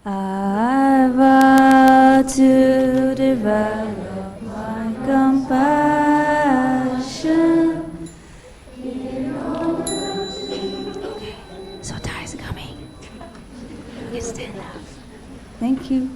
I vow to develop my compassion in order to... Okay, so Thay's coming. You can stand up. Thank you.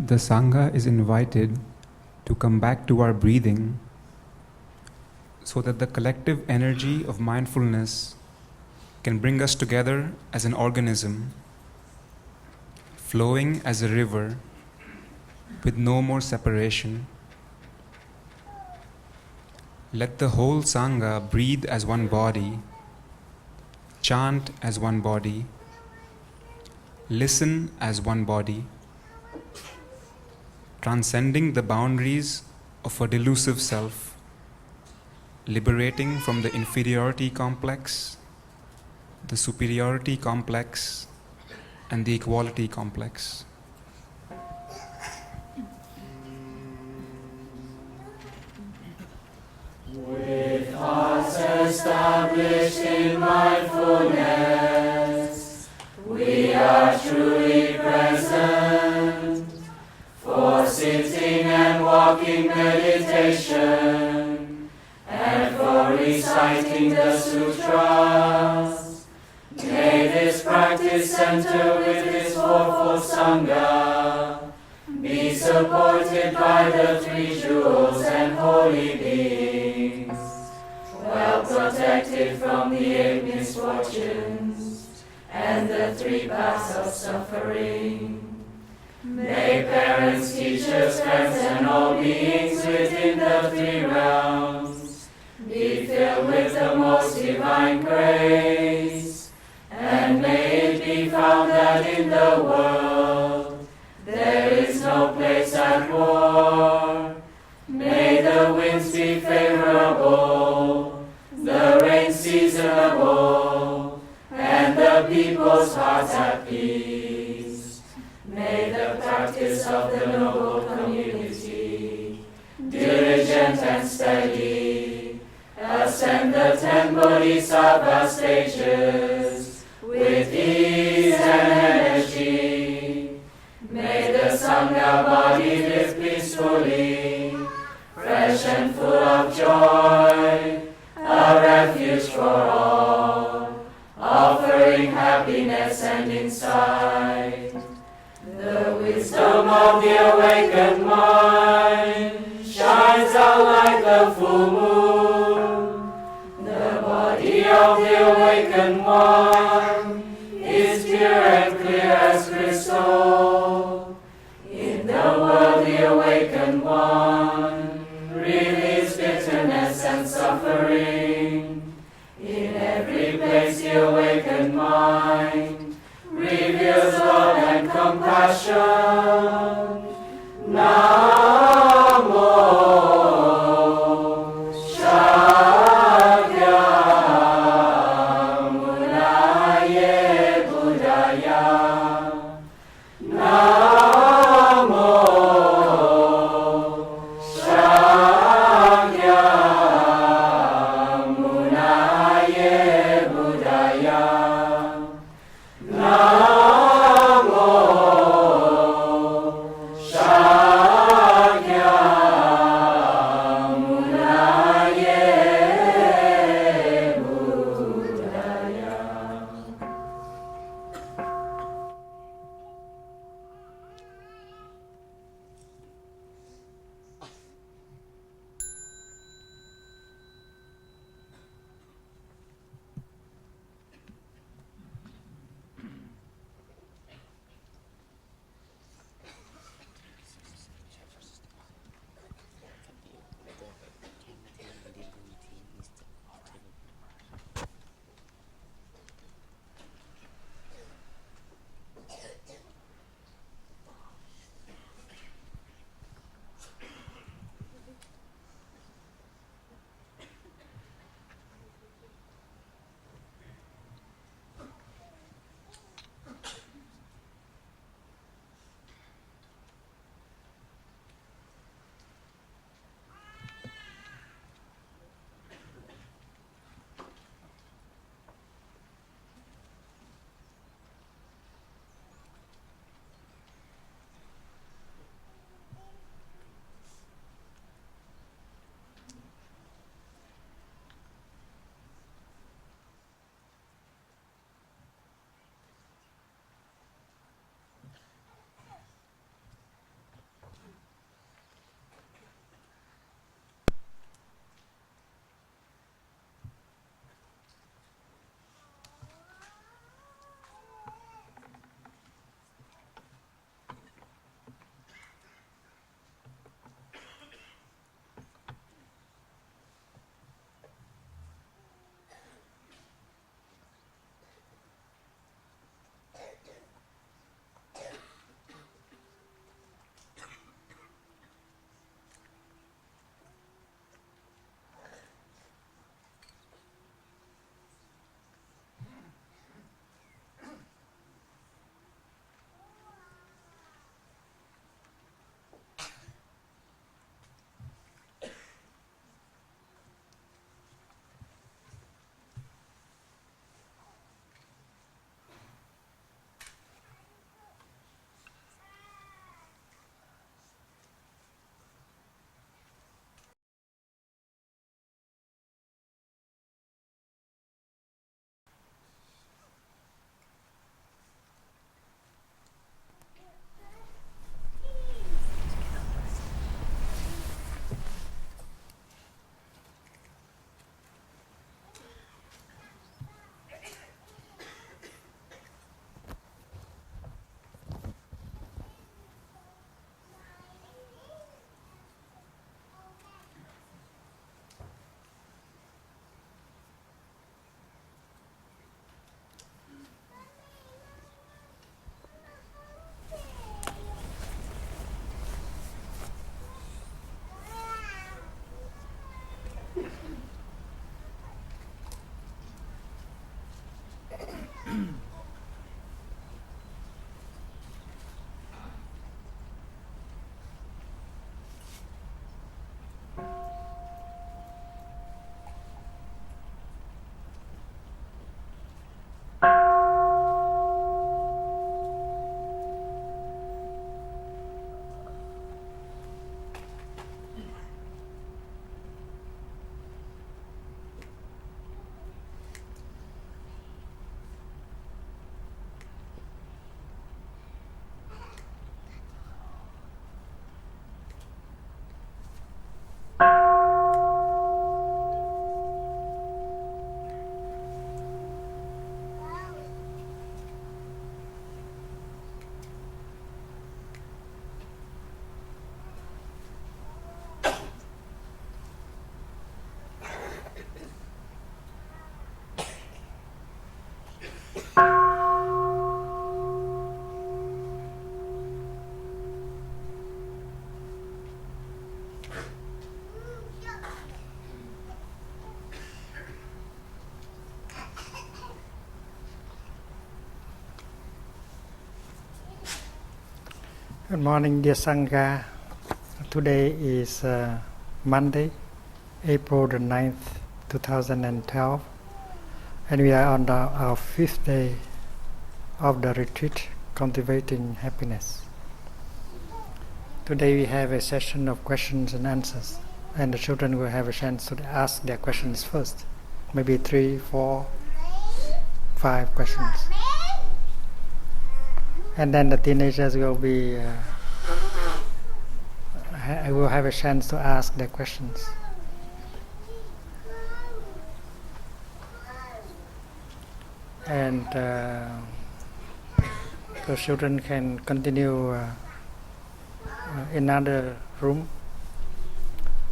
The Sangha is invited to come back to our breathing so that the collective energy of mindfulness can bring us together as an organism, flowing as a river with no more separation. Let the whole Sangha breathe as one body, chant as one body, listen as one body, transcending the boundaries of a delusive self, liberating from the inferiority complex, the superiority complex, and the equality complex. With hearts established in mindfulness, we are truly present for sitting and walking meditation and for reciting the sutras. May this practice center with this fourfold Sangha be supported by the three jewels and holy beings, well protected from the eight misfortunes and the three paths of suffering. May parents, teachers, friends, and all beings within the three realms be filled with the most divine grace, and may it be found that in the world there is no place at war. May the winds be favorable, the rain seasonable, and the people's hearts at peace. May the practice of the noble community, diligent and steady, ascend the 10 Bodhisattva stages with ease and energy. May the Sangha body live peacefully, fresh and full of joy, a refuge for all, offering happiness and insight. The wisdom of the awakened mind shines out like the full moon. The body of the awakened one is pure and clear as crystal. In the world the awakened one relieves bitterness and suffering. In every place the awakened mind reveals love and compassion. Namo Shakyamuni Buddhaya Good morning, dear Sangha. Today is Monday, April the 9th, 2012, and we are on our 5th day of the retreat, Cultivating Happiness. Today we have a session of questions and answers, and the children will have a chance to ask their questions first. Maybe 3, 4, 5 questions. And then the teenagers will have a chance to ask their questions. And the children can continue in another room,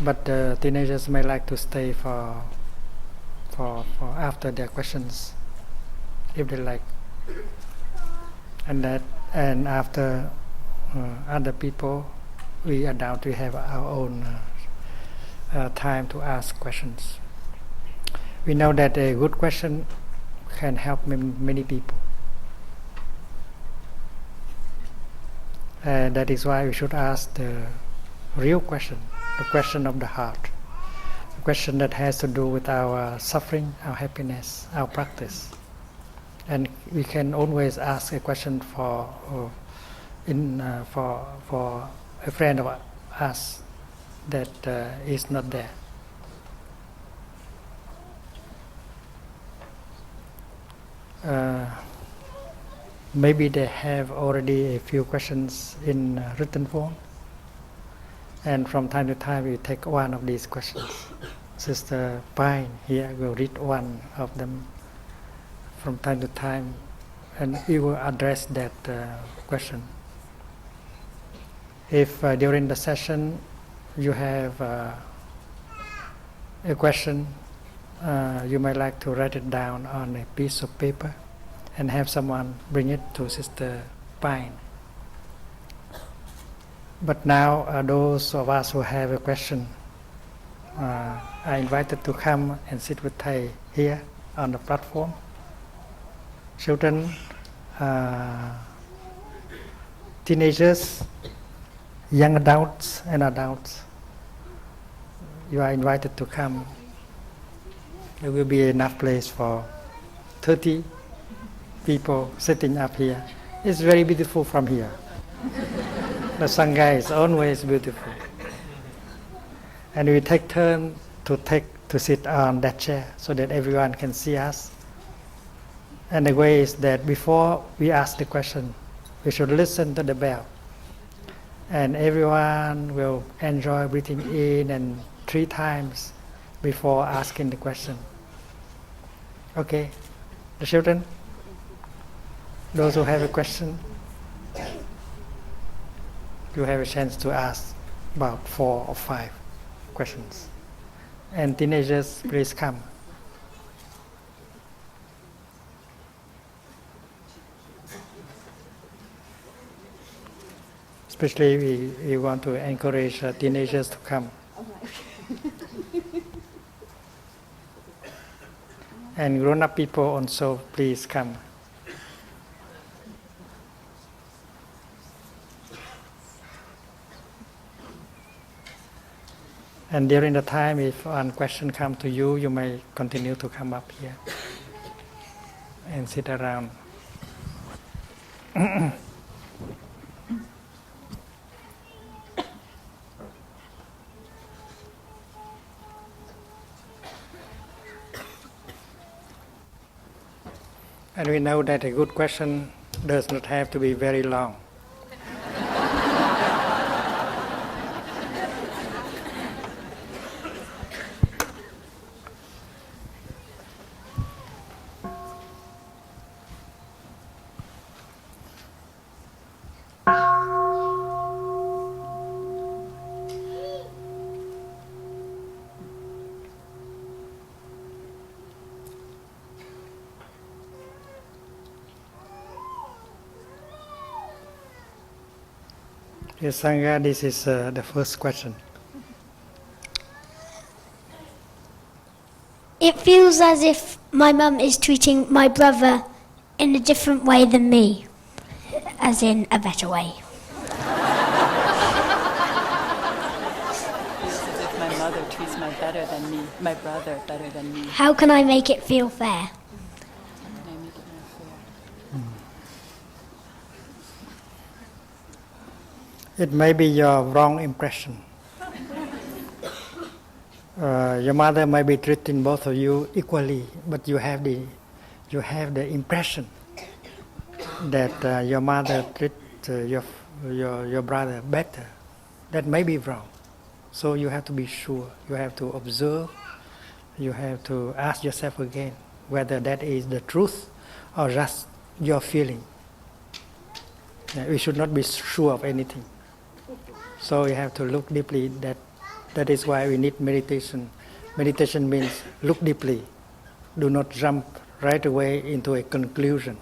but the teenagers may like to stay for after their questions, if they like. And after other people, we adults, we have our own time to ask questions. We know that a good question can help many people. That is why we should ask the real question, the question of the heart, the question that has to do with our suffering, our happiness, our practice. And we can always ask a question for a friend of us that is not there. Maybe they have already a few questions in written form, and from time to time we take one of these questions. Sister Pine here will read one of them from time to time, and we will address that question. If during the session you have a question, you might like to write it down on a piece of paper and have someone bring it to Sister Pine. But now those of us who have a question are invited to come and sit with Thay here on the platform. Children, teenagers, young adults and adults, you are invited to come. There will be enough place for 30 people sitting up here. It's very beautiful from here. The Sangha is always beautiful. And we take turn to sit on that chair so that everyone can see us. And the way is that before we ask the question, we should listen to the bell. And everyone will enjoy breathing in and 3 times before asking the question. Okay, the children, those who have a question, you have a chance to ask about 4 or 5 questions. And teenagers, please come. Especially we want to encourage teenagers to come. And grown-up people also, please come. And during the time, if one question comes to you, you may continue to come up here and sit around. And we know that a good question does not have to be very long. Yes, Sangha, this is the first question. It feels as if my mum is treating my brother in a different way than me, as in a better way. better than me, my brother better than me. How can I make it feel fair? How can I make it more fair? It may be your wrong impression. Your mother may be treating both of you equally, but you have the impression that your mother treats your brother better. That may be wrong. So you have to be sure. You have to observe. You have to ask yourself again whether that is the truth or just your feeling. We should not be sure of anything. So you have to look deeply. That is why we need meditation. Meditation means look deeply. Do not jump right away into a conclusion.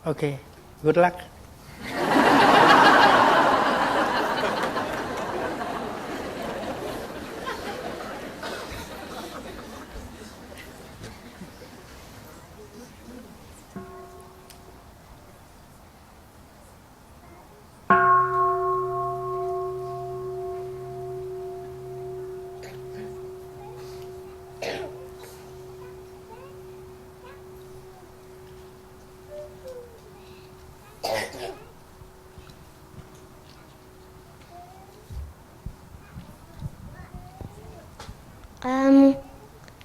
Okay, good luck.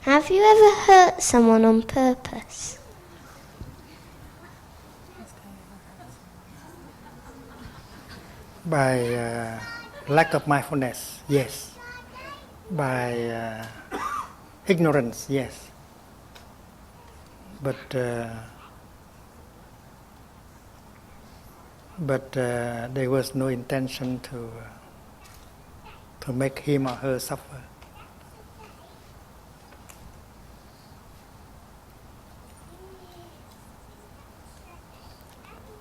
Have you ever hurt someone on purpose? By lack of mindfulness, yes. By ignorance, yes. But there was no intention to make him or her suffer.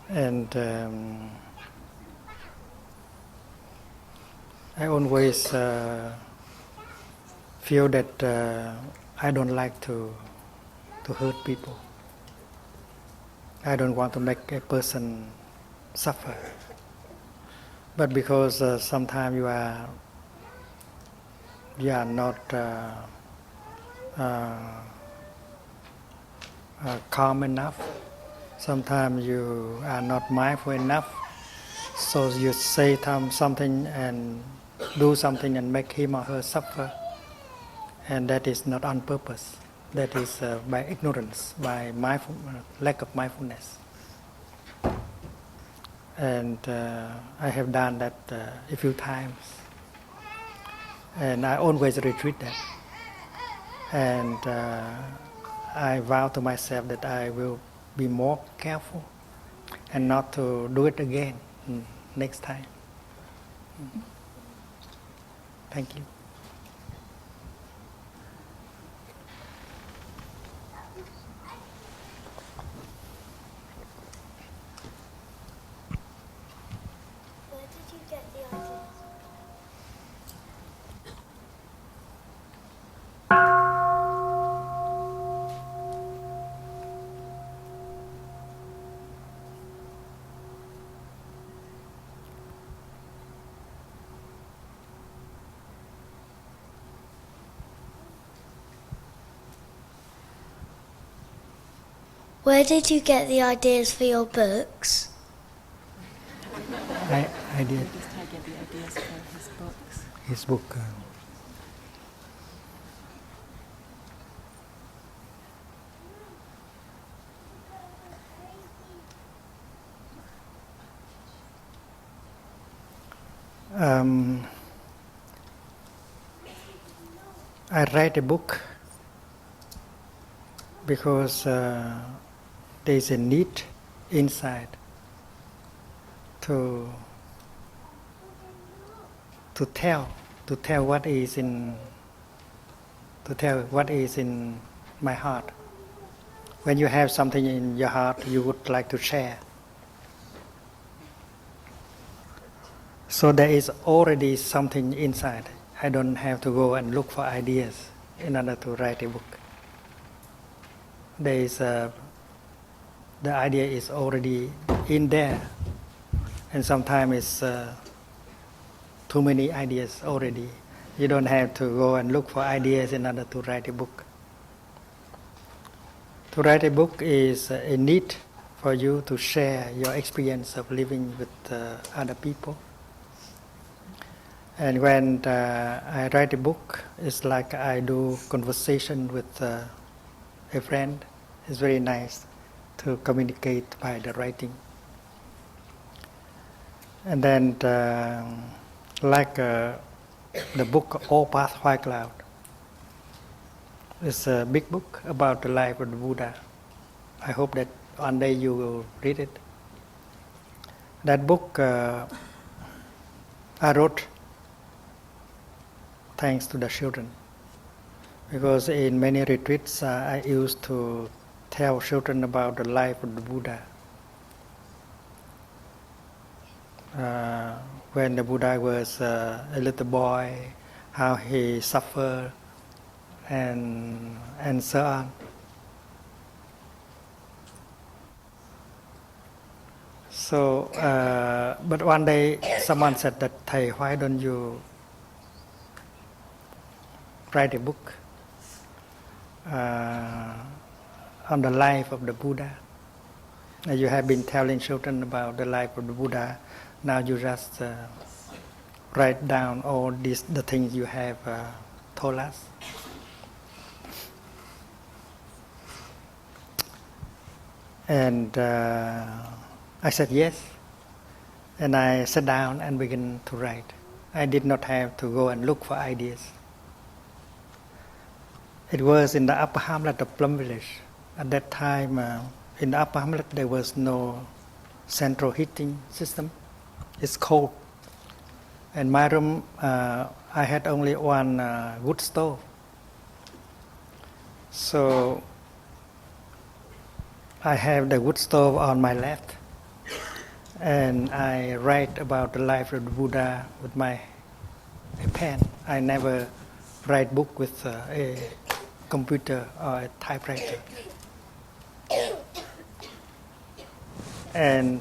And I always feel that I don't like to hurt people. I don't want to make a person suffer. But because sometimes you are not calm enough. Sometimes you are not mindful enough, so you say something and do something and make him or her suffer, and that is not on purpose. That is by ignorance, by lack of mindfulness. And I have done that a few times, and I always retreat that. And I vow to myself that I will be more careful and not to do it again next time. Thank you. Where did you get the idea? Where did you get the ideas for your books? I did. Where does Thay get the ideas for his books? His book. I write a book because there is a need inside to tell what is in my heart. When you have something in your heart, you would like to share. So there is already something inside. I don't have to go and look for ideas in order to write a book. There is the idea is already in there, and sometimes it's too many ideas already. You don't have to go and look for ideas in order to write a book. To write a book is a need for you to share your experience of living with other people. And when I write a book, it's like I do conversation with a friend. It's very nice to communicate by the writing. And then the book All Paths White Cloud. It's a big book about the life of the Buddha. I hope that one day you will read it. That book I wrote thanks to the children, because in many retreats I used to tell children about the life of the Buddha. When the Buddha was a little boy, how he suffered, and so on. So, but one day someone said that, Thay, why don't you write a book on the life of the Buddha? You have been telling children about the life of the Buddha. Now you just write down all the things you have told us. And I said yes, and I sat down and began to write. I did not have to go and look for ideas. It was in the upper hamlet of Plum Village. At that time, in the upper hamlet there was no central heating system. It's cold. In my room, I had only one wood stove. So I have the wood stove on my left, and I write about the life of the Buddha with my pen. I never write book with a computer or a typewriter. And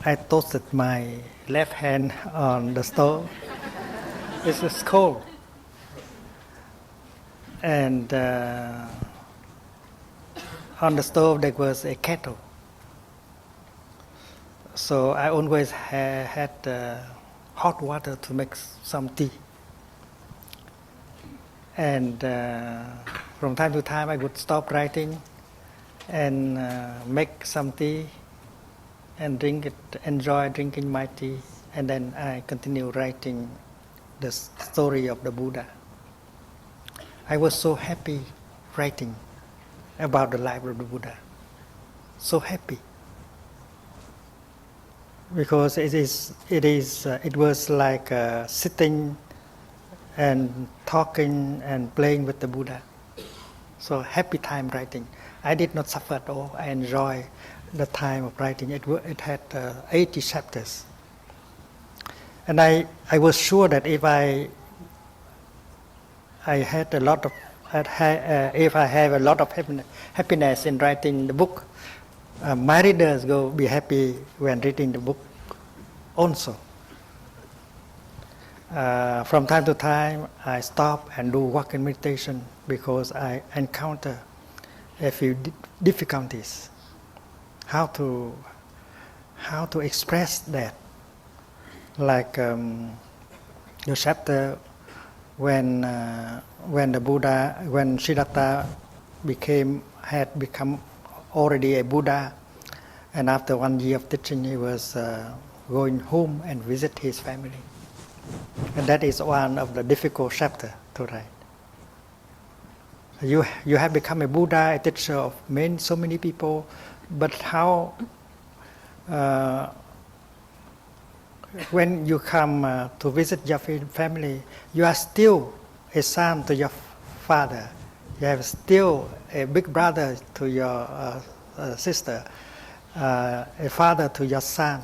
I toasted my left hand on the stove. It's cold. And on the stove there was a kettle. So I always had hot water to make some tea. And from time to time I would stop writing and make some tea and drink it, enjoy drinking my tea, and then I continue writing the story of the Buddha. I was so happy writing about the life of the Buddha. So happy. Because it was like sitting and talking and playing with the Buddha. So happy time writing. I did not suffer at all. I enjoy the time of writing. It had 80 chapters. And I was sure that if I had a lot of if I have a lot of happiness in writing the book, my readers will be happy when reading the book also. From time to time, I stop and do walking meditation because I encounter a few difficulties. How to express that? Like the chapter when the Buddha, when Siddhartha had become already a Buddha, and after 1 year of teaching, he was going home and visit his family. And that is one of the difficult chapters to write. You have become a Buddha, a teacher of so many people, but how, when you come to visit your family, you are still a son to your father. You have still a big brother to your sister, a father to your son.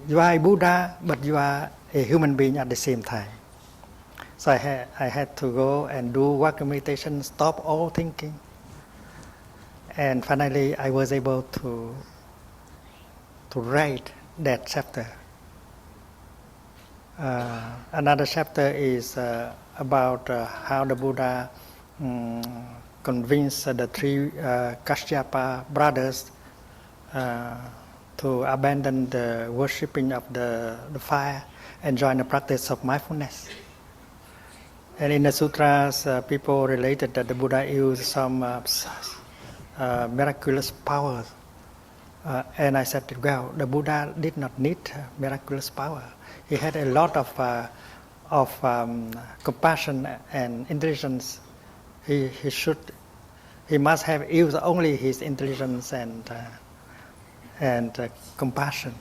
You are a Buddha, but you are a human being at the same time. So I had to go and do walking meditation, stop all thinking. And finally I was able to write that chapter. Another chapter is about how the Buddha convinced the three Kashyapa brothers to abandon the worshipping of the fire and join the practice of mindfulness. And in the sutras, people related that the Buddha used some miraculous powers. And I said, well, the Buddha did not need miraculous power. He had a lot of compassion and intelligence. He must have used only his intelligence and compassion.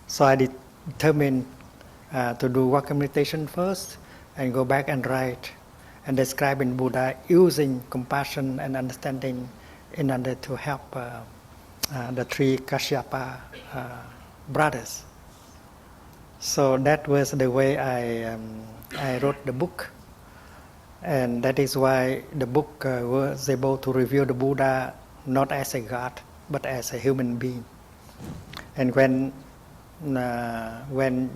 So I determined to do walking meditation first and go back and write and describing Buddha using compassion and understanding in order to help the three Kashyapa brothers. So that was the way I wrote the book. And that is why the book was able to reveal the Buddha not as a god, but as a human being. And when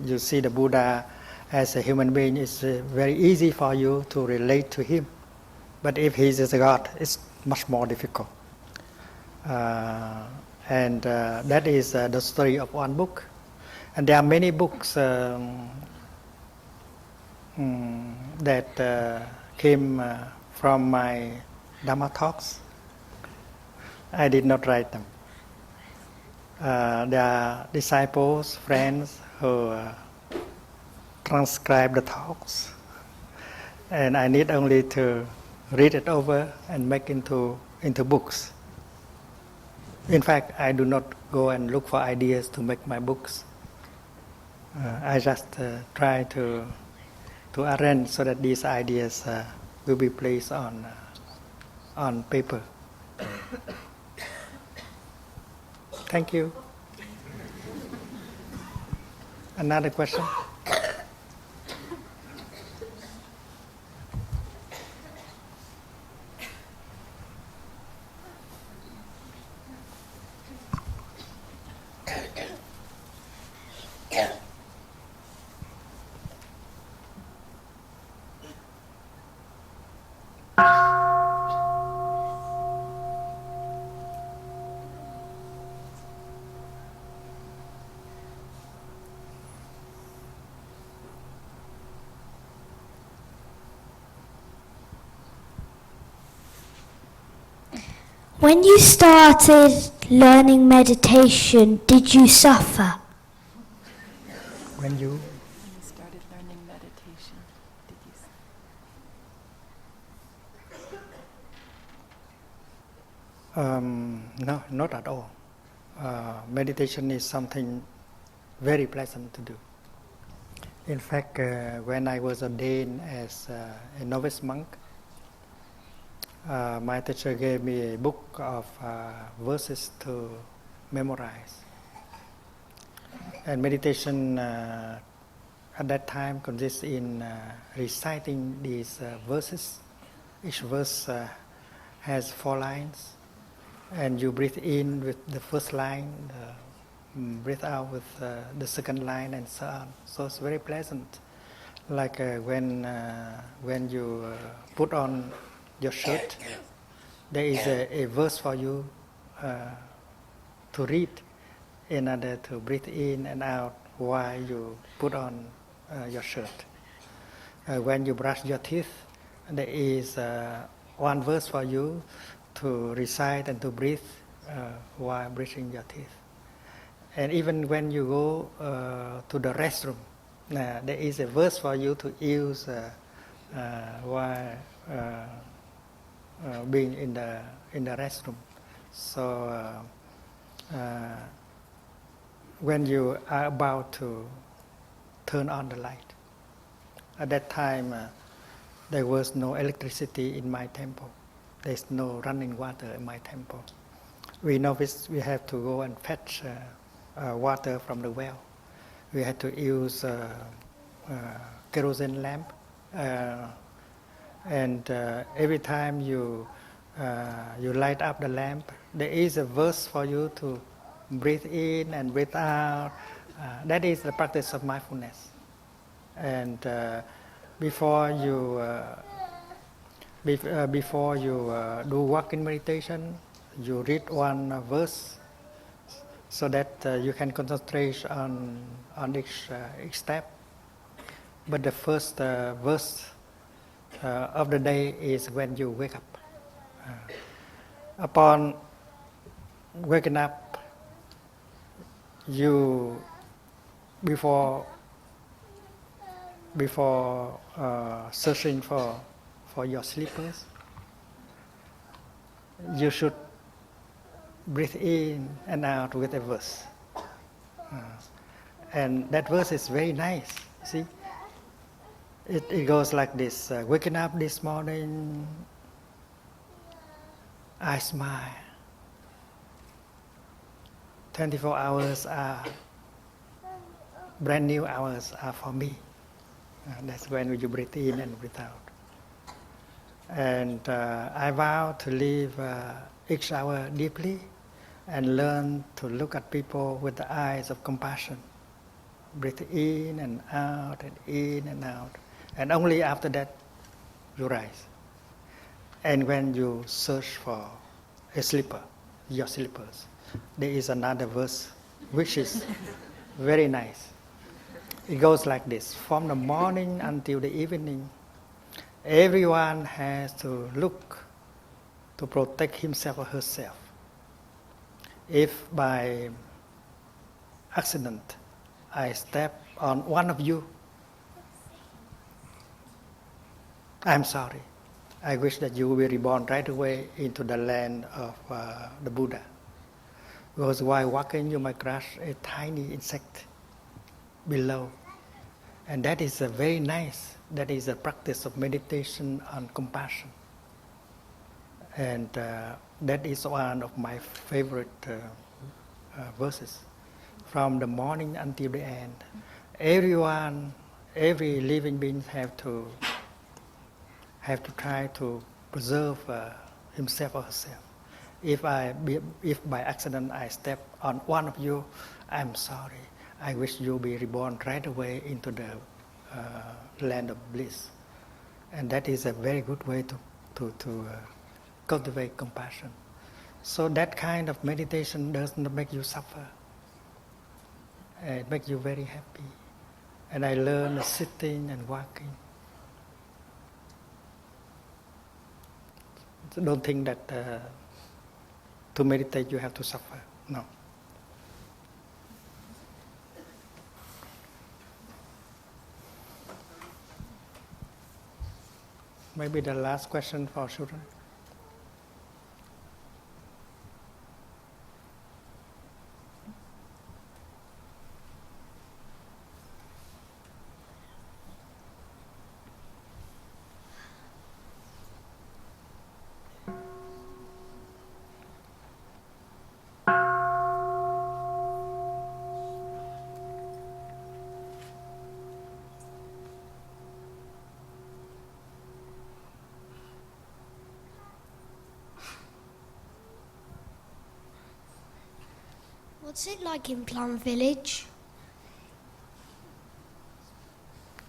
you see the Buddha as a human being, it's very easy for you to relate to him. But if he is a god, it's much more difficult. And that is the story of one book. And there are many books that came from my Dhamma talks. I did not write them. There are disciples, friends who transcribe the talks. And I need only to read it over and make into books. In fact, I do not go and look for ideas to make my books. I just try to arrange so that these ideas will be placed on paper. Thank you. Another question? When you started learning meditation, did you suffer? When you started learning meditation, did you? No, not at all. Meditation is something very pleasant to do. In fact, when I was ordained as a novice monk, my teacher gave me a book of verses to memorize. And meditation at that time consists in reciting these verses. Each verse has 4 lines, and you breathe in with the first line, breathe out with the second line, and so on. So it's very pleasant. Like when you put on your shirt, there is a verse for you to read in order to breathe in and out while you put on your shirt. When you brush your teeth, there is one verse for you to recite and to breathe while brushing your teeth. And even when you go to the restroom, there is a verse for you to use while being in the restroom. So when you are about to turn on the light, at that time there was no electricity in my temple. There's no running water in my temple. We novice, we have to go and fetch water from the well. We had to use kerosene lamp. And every time you light up the lamp, there is a verse for you to breathe in and breathe out. That is the practice of mindfulness. And before you do walking meditation, you read one verse so that you can concentrate on each step. But the first verse of the day is when you wake up. Upon waking up, you before searching for your slippers, you should breathe in and out with a verse. And that verse is very nice. See, it goes like this: waking up this morning, I smile. 24 hours are brand new hours are for me. That's when you breathe in and breathe out. And I vow to live each hour deeply and learn to look at people with the eyes of compassion. Breathe in and out and in and out. And only after that you rise. And when you search for a slipper, your slippers, there is another verse which is very nice. It goes like this: from the morning until the evening, everyone has to look to protect himself or herself. If by accident I step on one of you, I'm sorry. I wish that you will be reborn right away into the land of the Buddha. Because while walking, you might crush a tiny insect below. And that is very nice. That is a practice of meditation on compassion. And that is one of my favorite verses. From the morning until the end, every living being have to try to preserve himself or herself. If by accident I step on one of you, I'm sorry. I wish you be reborn right away into the land of bliss. And that is a very good way to cultivate compassion. So that kind of meditation doesn't make you suffer. It makes you very happy. And I learned sitting and walking. So don't think that to meditate you have to suffer. No. Maybe the last question for children. What's it like in Plum Village?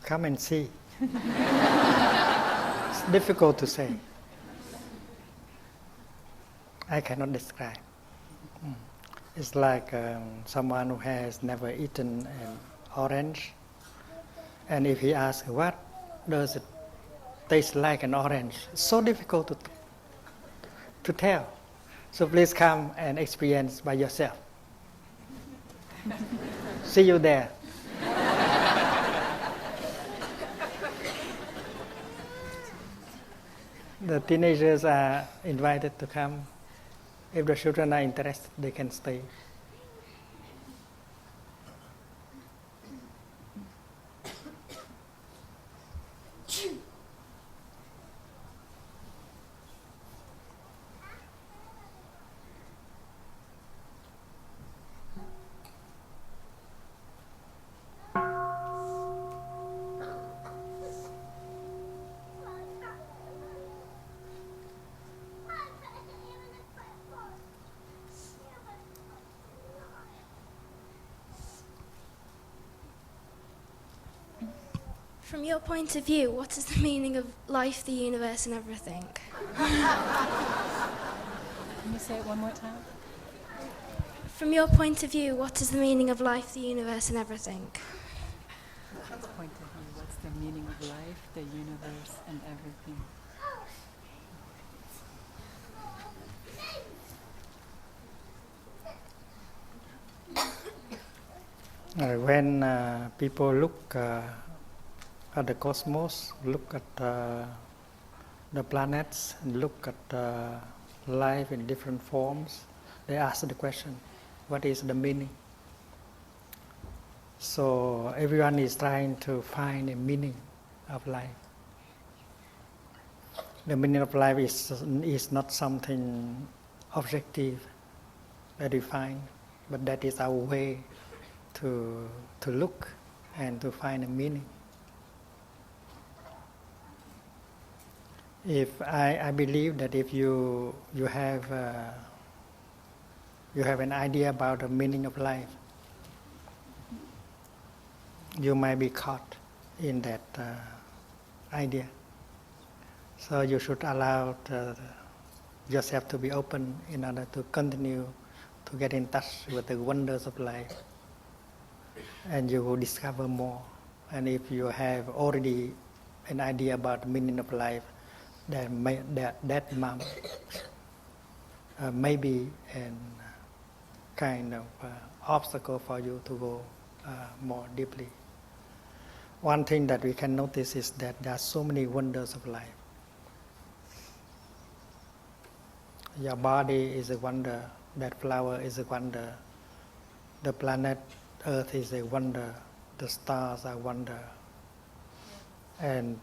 Come and see. It's difficult to say. I cannot describe. It's like someone who has never eaten an orange, and if he asks, what does it taste like an orange? It's so difficult to tell. So please come and experience by yourself. See you there. The teenagers are invited to come. If the children are interested, they can stay. From your point of view, what is the meaning of life, the universe, and everything? Can you say it one more time? From your point of view, what is the meaning of life, the universe, and everything? From his point of view, what's the meaning of life, the universe, and everything? When people look at the cosmos, look at the planets, and look at life in different forms, they ask the question, what is the meaning? So everyone is trying to find a meaning of life. The meaning of life is not something objective that we find, but that is our way to look and to find a meaning. If I believe that if you have an idea about the meaning of life, you might be caught in that idea. So you should allow yourself to be open in order to continue to get in touch with the wonders of life, and you will discover more. And if you have already an idea about the meaning of life, then that may be a kind of obstacle for you to go more deeply. One thing that we can notice is that there are so many wonders of life. Your body is a wonder, that flower is a wonder, the planet Earth is a wonder, the stars are a wonder, and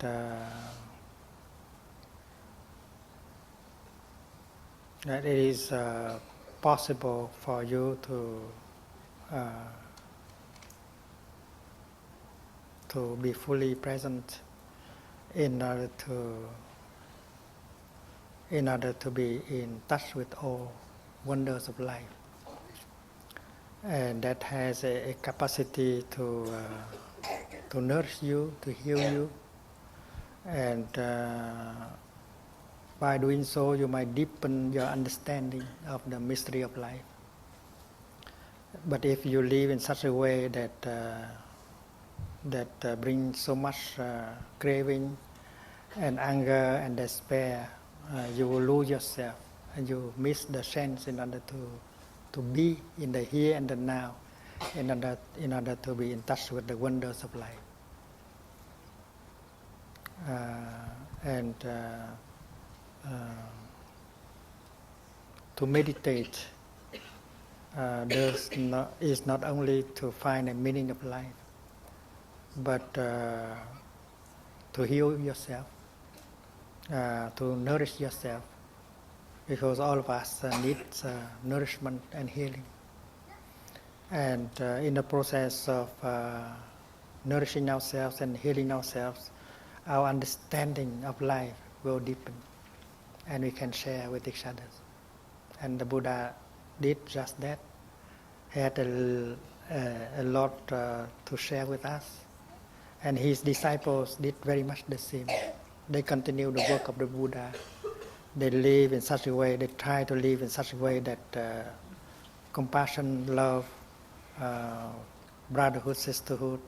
that it is possible for you to be fully present in order to be in touch with all wonders of life. And that has a capacity to nourish you, to heal you, and by doing so you might deepen your understanding of the mystery of life. But if you live in such a way that brings so much craving and anger and despair, you will lose yourself and you miss the chance in order to be in the here and the now, in order to be in touch with the wonders of life. To meditate is not only to find a meaning of life, but to heal yourself, to nourish yourself, because all of us need nourishment and healing. And in the process of nourishing ourselves and healing ourselves, our understanding of life will deepen, and we can share with each other. And the Buddha did just that. He had a lot to share with us, and his disciples did very much the same. They continue the work of the Buddha. They live in such a way, they try to live in such a way that compassion, love, brotherhood, sisterhood,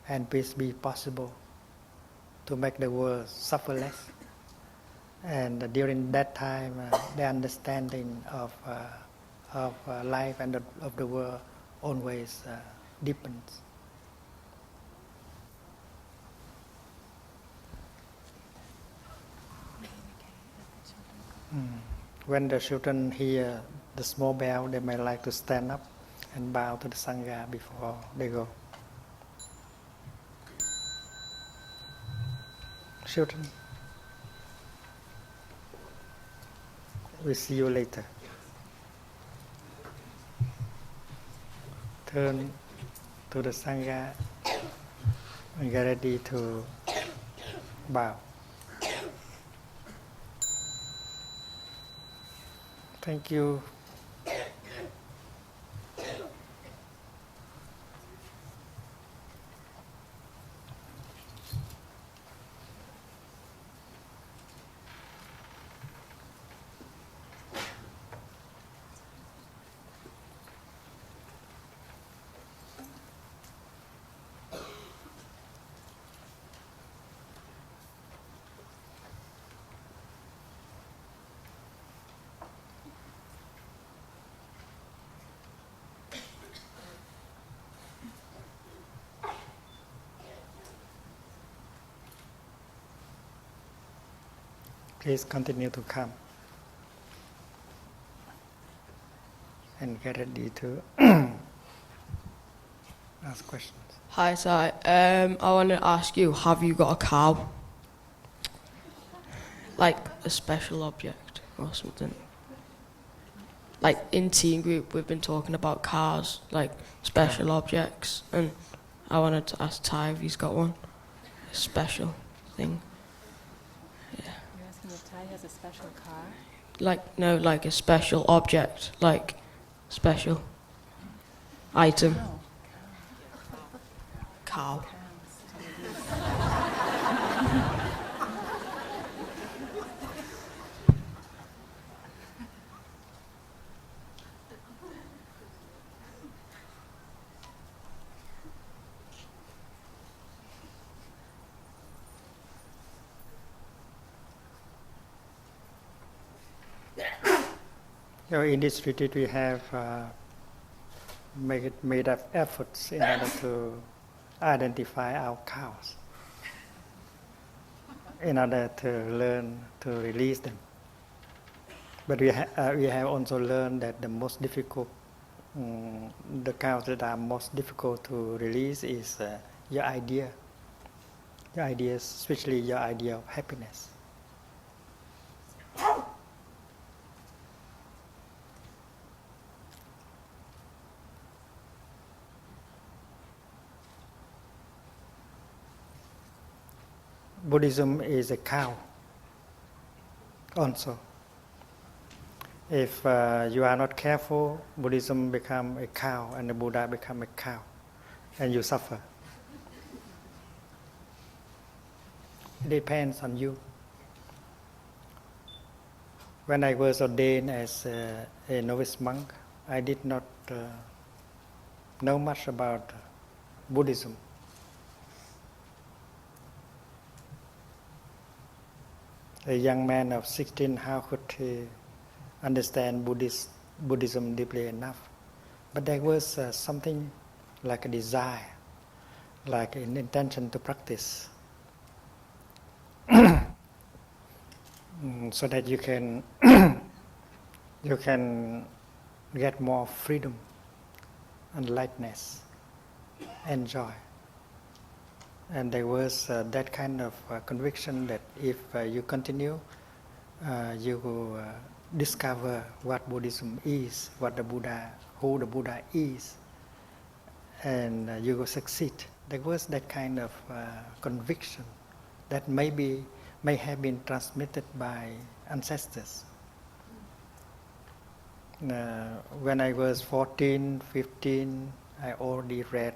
and peace be possible, to make the world suffer less. And during that time, the understanding of life and of the world always deepens. When the children hear the small bell, they may like to stand up and bow to the Sangha before they go. Children, we'll see you later. Turn to the Sangha and get ready to bow. Thank you. Please continue to come and get ready to ask questions. Hi, Thay. I want to ask you, have you got a cow? Like a special object or something? Like in teen group, we've been talking about cars, like special objects, and I wanted to ask Thay if he's got one. A special thing. You're asking if Thay has a special car? No, like a special object, like special item. No. Cow. In this retreat, we have made up efforts in order to identify our cows, in order to learn to release them. But we have also learned that the most difficult, the cows that are most difficult to release is your ideas, especially your idea of happiness. Buddhism is a cow also. If you are not careful, Buddhism become a cow and the Buddha become a cow and you suffer. It depends on you. When I was ordained as a novice monk, I did not know much about Buddhism. A young man of 16, how could he understand Buddhism deeply enough? But there was something like a desire, like an intention to practice, so that you can get more freedom and lightness and joy. And there was that kind of conviction that if you continue, you will discover what Buddhism is, who the Buddha is, and you will succeed. There was that kind of conviction that may have been transmitted by ancestors. When I was 14, 15, I already read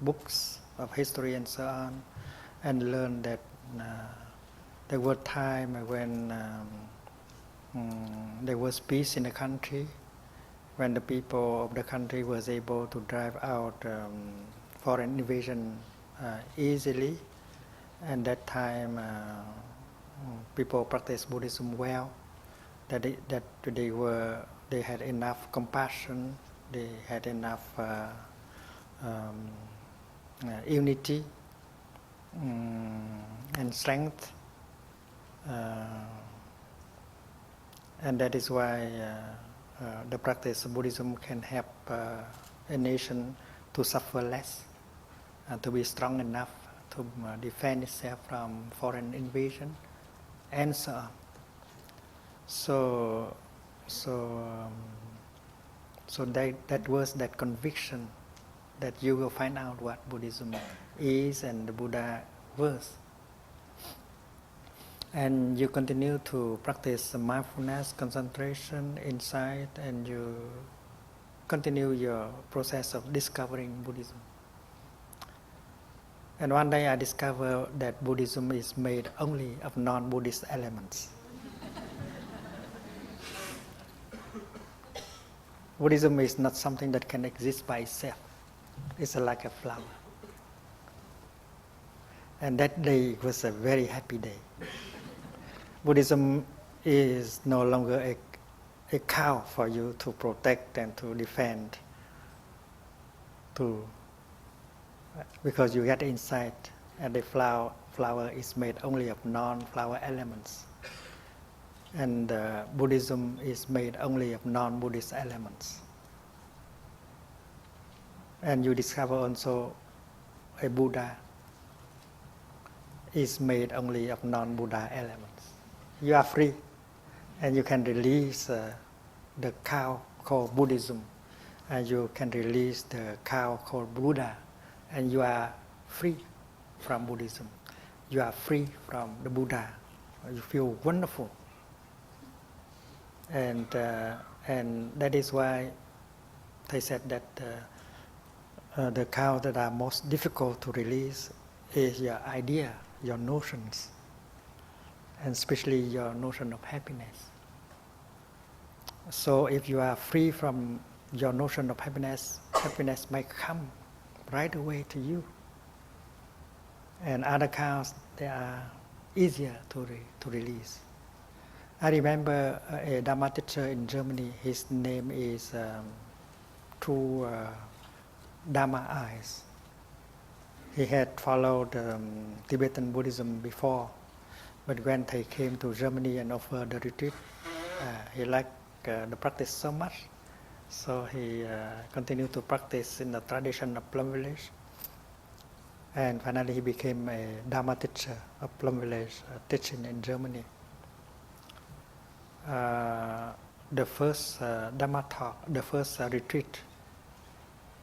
books of history and so on, and learned that there were times when there was peace in the country, when the people of the country was able to drive out foreign invasion easily, and that time people practiced Buddhism well. That they had enough compassion, they had enough unity and strength, and that is why the practice of Buddhism can help a nation to suffer less, to be strong enough to defend itself from foreign invasion, and so on. So that was that conviction that you will find out what Buddhism is and the Buddha was. And you continue to practice mindfulness, concentration, insight, and you continue your process of discovering Buddhism. And one day I discovered that Buddhism is made only of non-Buddhist elements. Buddhism is not something that can exist by itself. It's like a flower. And that day was a very happy day. Buddhism is no longer a cow for you to protect and to defend, because you get insight, and the flower is made only of non-flower elements. And Buddhism is made only of non-Buddhist elements. And you discover also a Buddha is made only of non-Buddha elements. You are free, and you can release the cow called Buddhism, and you can release the cow called Buddha, and you are free from Buddhism. You are free from the Buddha. You feel wonderful. And that is why they said that the cows that are most difficult to release is your idea, your notions, and especially your notion of happiness. So if you are free from your notion of happiness, happiness may come right away to you. And other cows, they are easier to release. I remember a Dharma teacher in Germany. His name is True Dharma Eyes. He had followed Tibetan Buddhism before, but when he came to Germany and offered the retreat, he liked the practice so much, so he continued to practice in the tradition of Plum Village. And finally he became a Dharma teacher of Plum Village, teaching in Germany. The first Dharma talk, the first retreat,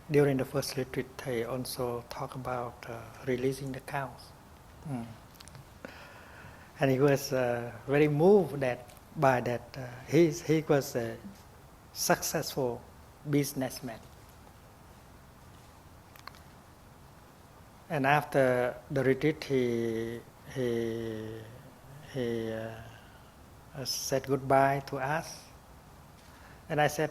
during the first retreat, they also talk about releasing the cows. And he was very moved by that. He was a successful businessman. And after the retreat, he said goodbye to us. And I said,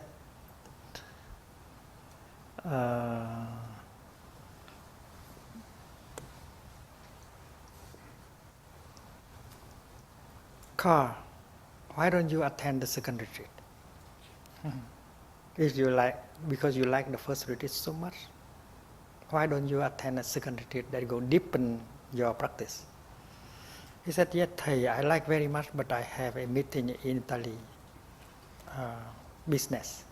Carl, why don't you attend the second retreat? If you like, because you like the first retreat so much, why don't you attend a second retreat that will deepen your practice? He said, yes, Thay, I like very much, but I have a meeting in Italy, business.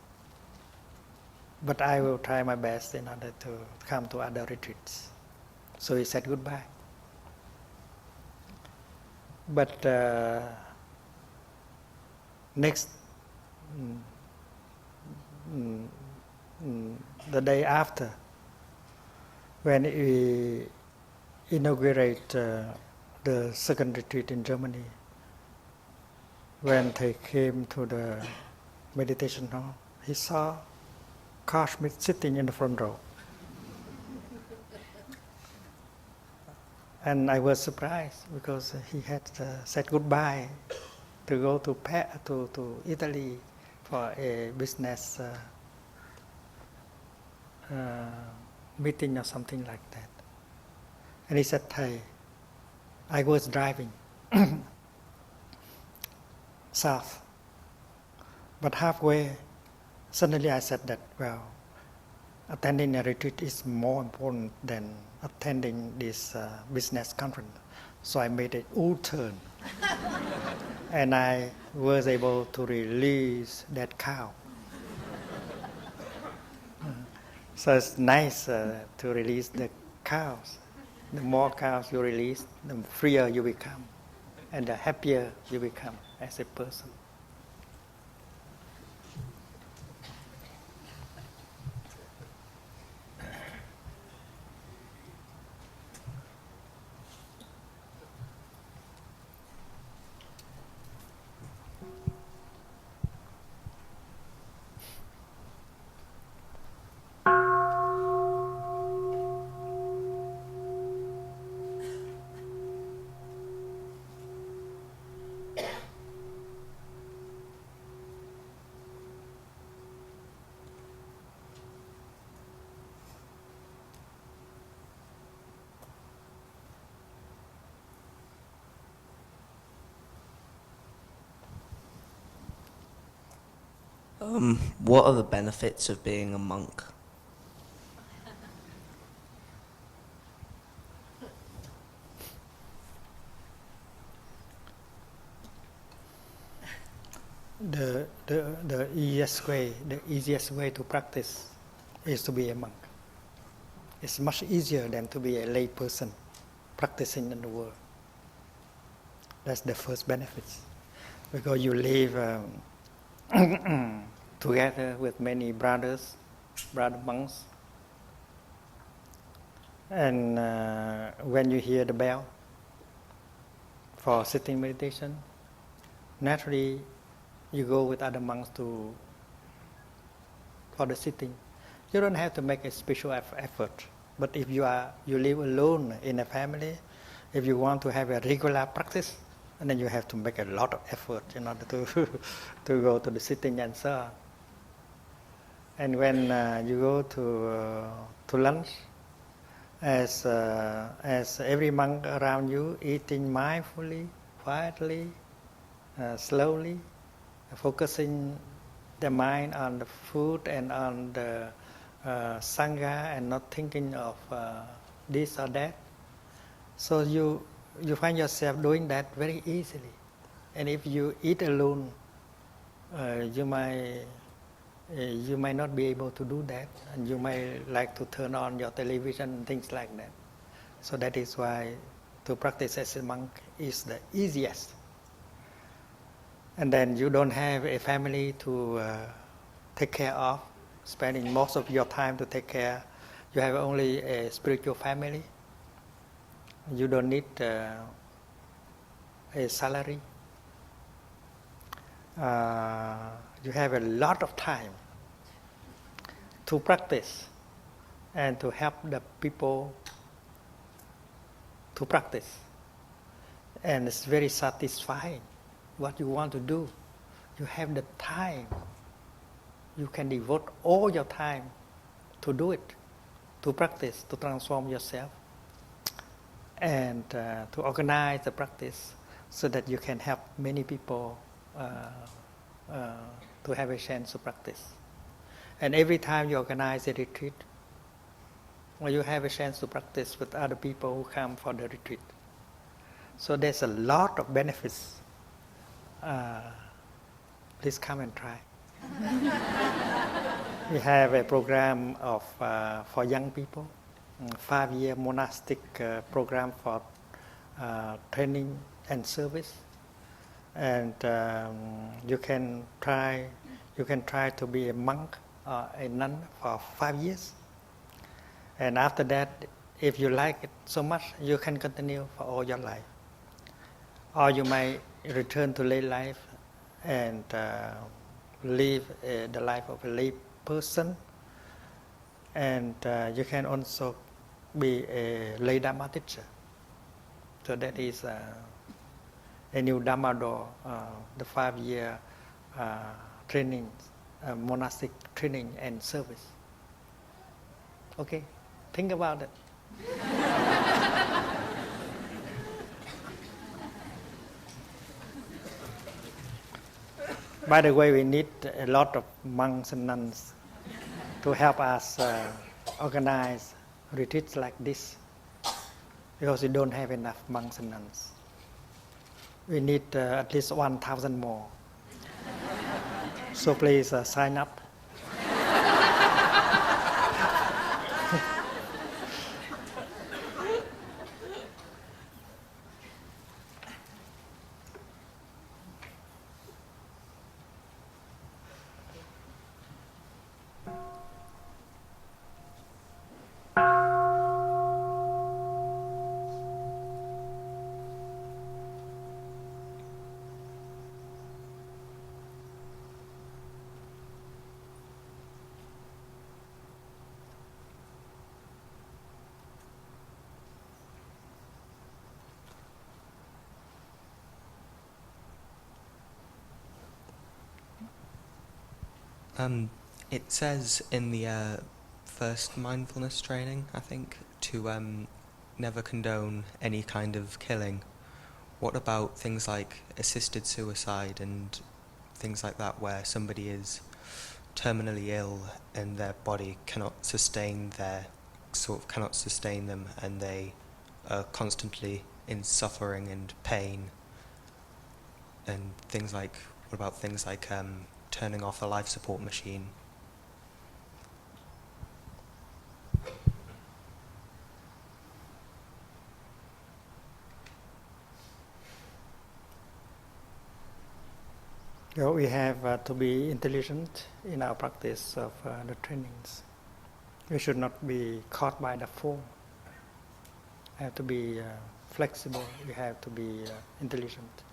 But I will try my best in order to come to other retreats. So he said goodbye. But the day after, when we inaugurate the second retreat in Germany, when they came to the meditation hall, he saw Carl Schmidt sitting in the front row. And I was surprised because he had said goodbye to go to Italy for a business meeting or something like that. And he said, hey, I was driving south, but halfway, suddenly I said that, well, attending a retreat is more important than attending this business conference. So I made an U-turn. And I was able to release that cow. So it's nice to release the cows. The more cows you release, the freer you become, and the happier you become as a person. What are the benefits of being a monk? the easiest way to practice is to be a monk. It's much easier than to be a lay person practicing in the world. That's the first benefit, because you live together with many brother monks, and when you hear the bell for sitting meditation, naturally you go with other monks for the sitting. You don't have to make a special effort. But if you live alone in a family, if you want to have a regular practice, and then you have to make a lot of effort in order to go to the sitting and so on. And when you go to lunch, as every monk around you eating mindfully, quietly, slowly, focusing the mind on the food and on the sangha, and not thinking of this or that. So you find yourself doing that very easily. And if you eat alone, you might not be able to do that, and you might like to turn on your television and things like that. So that is why to practice as a monk is the easiest. And then you don't have a family to take care of, spending most of your time to take care. You have only a spiritual family. You don't need a salary. You have a lot of time to practice and to help the people to practice. And it's very satisfying. What you want to do, you have the time. You can devote all your time to do it, to practice, to transform yourself, and to organize the practice so that you can help many people to have a chance to practice. And every time you organize a retreat, you have a chance to practice with other people who come for the retreat. So there's a lot of benefits. Please come and try. We have a program for young people, 5-year monastic program for training and service, and you can try to be a monk or a nun for 5 years, and after that, if you like it so much, you can continue for all your life, or you might return to lay life and live the life of a lay person, and you can also be a lay Dharma teacher. So that is a new Dharma door, the 5-year training, monastic training and service. Okay, think about it. By the way, we need a lot of monks and nuns to help us organize retreats like this, because we don't have enough monks and nuns. We need at least 1,000 more. So please sign up. It says in the first mindfulness training, I think, to never condone any kind of killing. What about things like assisted suicide and things like that, where somebody is terminally ill and their body cannot sustain them, and they are constantly in suffering and pain, and things like What about things like turning off a life support machine? Well, we have to be intelligent in our practice of the trainings. We should not be caught by the form. We have to be flexible. We have to be intelligent.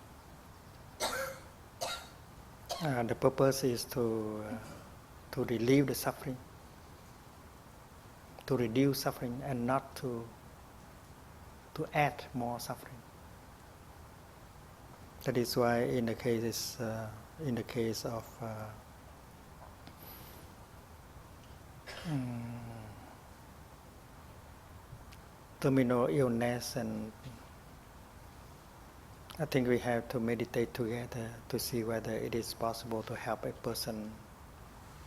The purpose is to relieve the suffering, to reduce suffering, and not to add more suffering. That is why in the case of terminal illness, and I think we have to meditate together to see whether it is possible to help a person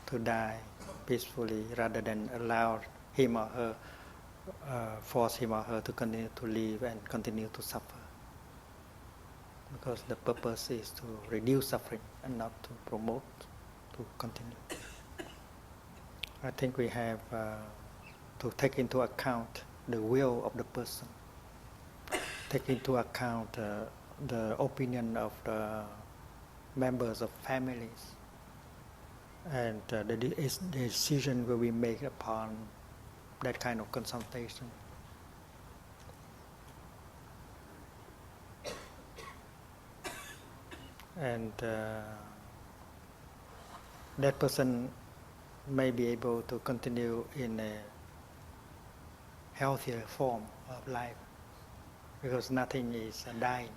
to die peacefully rather than allow him or her, force him or her to continue to live and continue to suffer. Because the purpose is to reduce suffering and not to promote, to continue. I think we have to take into account the will of the person, take into account the opinion of the members of families, and the decision will be made upon that kind of consultation. And that person may be able to continue in a healthier form of life, because nothing is dying.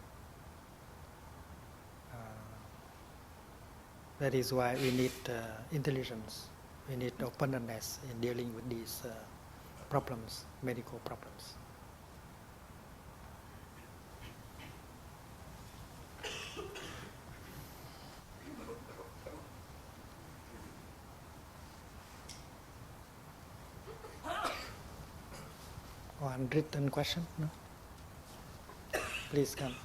That is why we need intelligence, we need openness in dealing with these problems, medical problems. Unwritten question? No? Please come.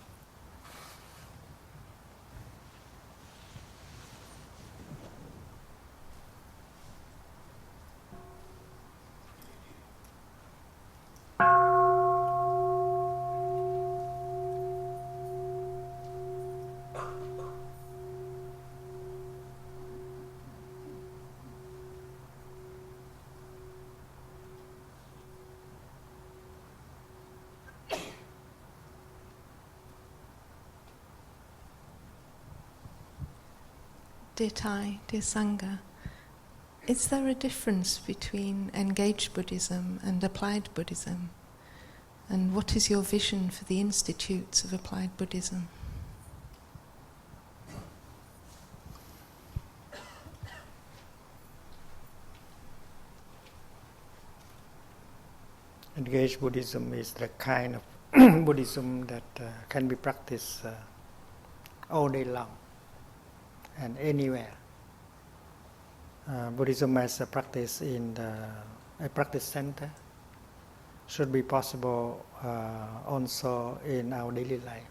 Dear Thay, dear Sangha, is there a difference between engaged Buddhism and applied Buddhism? And what is your vision for the institutes of applied Buddhism? Engaged Buddhism is the kind of Buddhism that can be practiced all day long and anywhere. Buddhism as a practice in a practice center should be possible also in our daily life.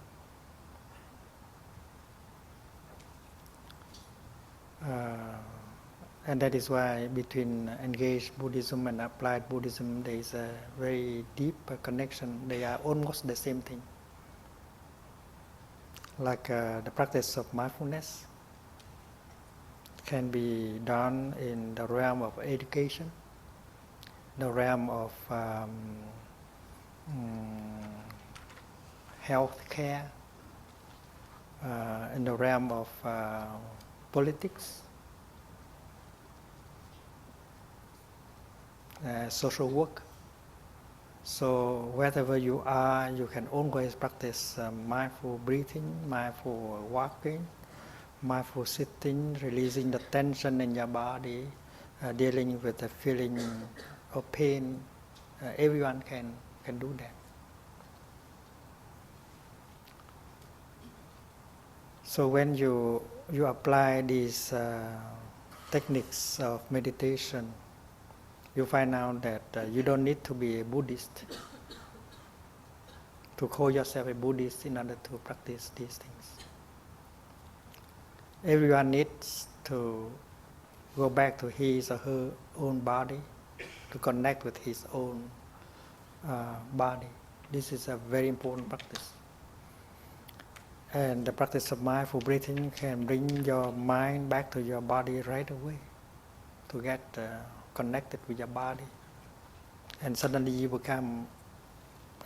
And that is why between engaged Buddhism and applied Buddhism there is a very deep connection. They are almost the same thing. Like the practice of mindfulness can be done in the realm of education, the realm of health care, in the realm of politics, social work. So wherever you are, you can always practice mindful breathing, mindful walking, mindful sitting, releasing the tension in your body, dealing with the feeling of pain. Everyone can do that. So when you apply these techniques of meditation, you find out that you don't need to be a Buddhist to call yourself a Buddhist in order to practice these things. Everyone needs to go back to his or her own body, to connect with his own body. This is a very important practice. And the practice of mindful breathing can bring your mind back to your body right away, to get connected with your body. And suddenly you become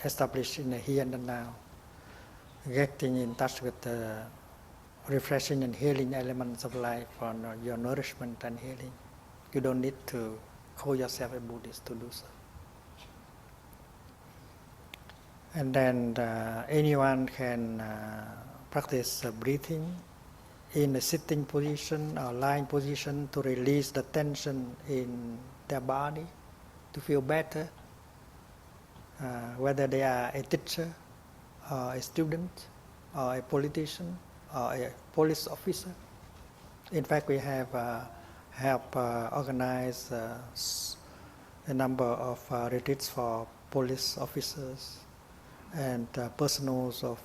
established in the here and the now, getting in touch with the refreshing and healing elements of life for your nourishment and healing. You don't need to call yourself a Buddhist to do so. And then anyone can practice breathing in a sitting position or lying position to release the tension in their body, to feel better, whether they are a teacher or a student or a politician or a police officer. In fact, we have helped organize a number of retreats for police officers and personals of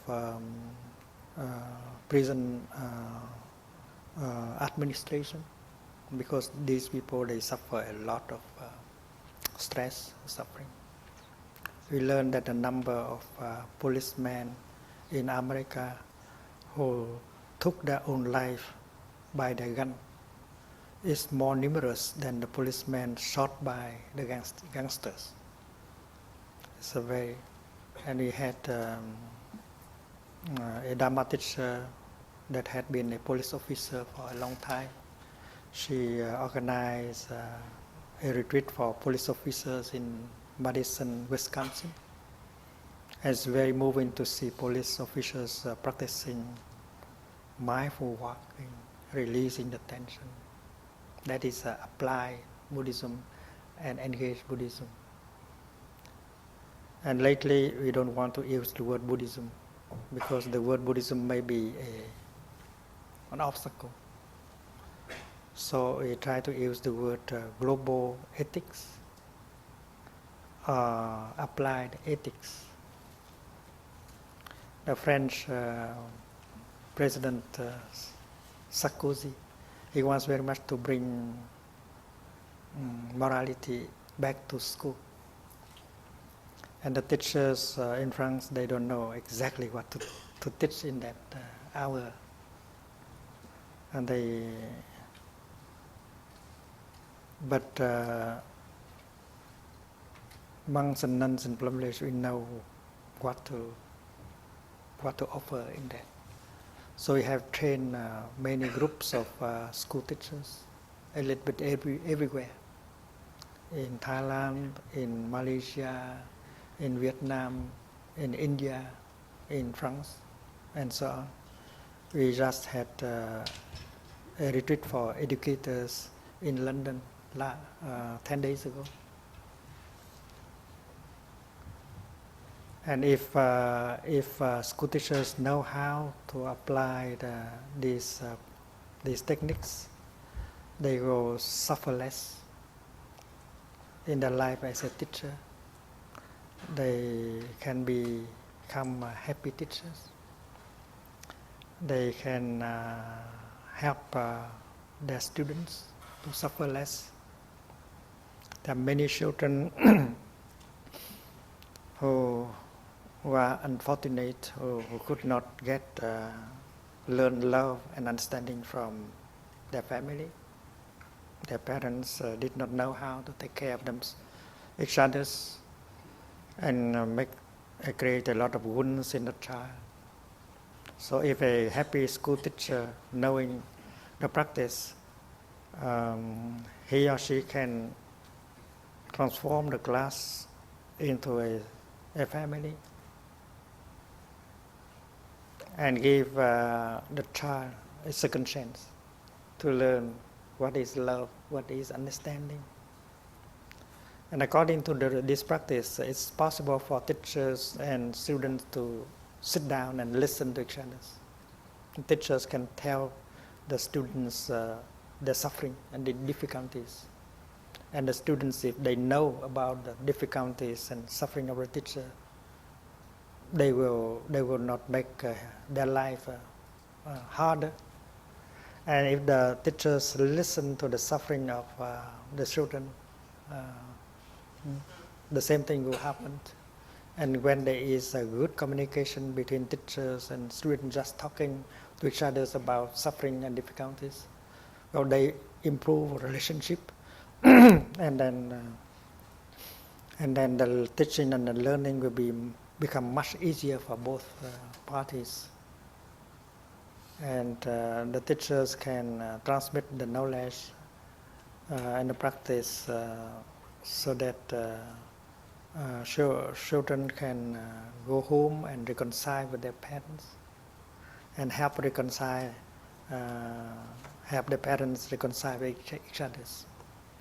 prison administration, because these people, they suffer a lot of stress, suffering. We learned that the number of policemen in America who took their own life by the gun is more numerous than the policemen shot by the gangsters. It's a very, and we had a Dharma teacher that had been a police officer for a long time. She organized a retreat for police officers in Madison, Wisconsin. It's very moving to see police officers practicing mindful walking, releasing the tension. That is applied Buddhism and engaged Buddhism. And lately, we don't want to use the word Buddhism because the word Buddhism may be an obstacle. So we try to use the word global ethics, applied ethics. The French President Sarkozy, he wants very much to bring morality back to school. And the teachers in France, they don't know exactly what to teach in that hour. And but monks and nuns in Plum Village, we know what to offer in that. So we have trained many groups of school teachers, a little bit everywhere. In Thailand, in Malaysia, in Vietnam, in India, in France, and so on. We just had a retreat for educators in London 10 days ago. And if school teachers know how to apply these techniques, they will suffer less in their life as a teacher. They can become happy teachers. They can help their students to suffer less. There are many children who are unfortunate, who could not learn love and understanding from their family. Their parents did not know how to take care of each other, and create a lot of wounds in the child. So if a happy school teacher, knowing the practice, he or she can transform the class into a family and give the child a second chance to learn what is love, what is understanding. And according to this practice, it's possible for teachers and students to sit down and listen to each other. The teachers can tell the students their suffering and the difficulties. And the students, if they know about the difficulties and suffering of the teacher, they will not make their life harder. And if the teachers listen to the suffering of the children, the same thing will happen. And when there is a good communication between teachers and students just talking to each other about suffering and difficulties, well, they improve relationship, and then the teaching and the learning will become much easier for both parties. And the teachers can transmit the knowledge and the practice so that children can go home and reconcile with their parents and help their parents reconcile with each other.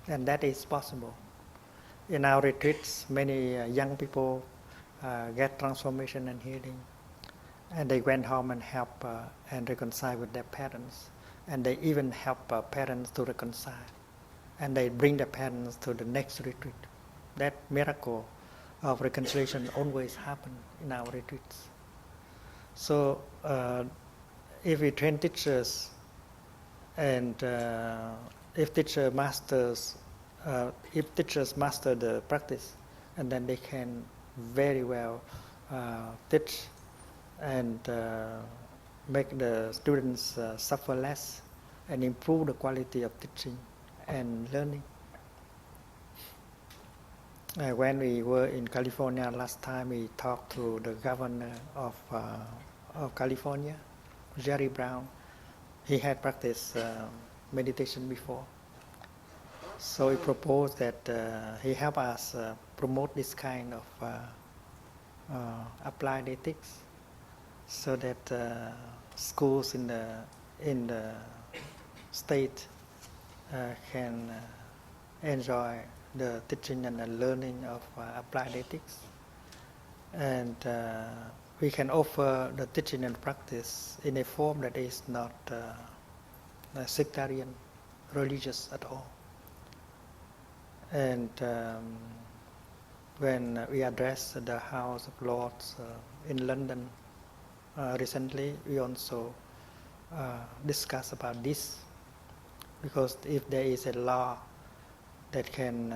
And that is possible. In our retreats, many young people get transformation and healing. And they went home and help and reconcile with their parents. And they even help parents to reconcile. And they bring their parents to the next retreat. That miracle of reconciliation always happens in our retreats. So if we train teachers, and if teachers master the practice, and then they can very well teach and make the students suffer less and improve the quality of teaching and learning. When we were in California last time, we talked to the governor of California, Jerry Brown. He had practiced meditation before. So he proposed that he help us promote this kind of applied ethics, so that schools in the state can enjoy the teaching and the learning of applied ethics, and we can offer the teaching and practice in a form that is not sectarian, religious at all. And when we addressed the House of Lords in London recently, we also discussed about this, because if there is a law that can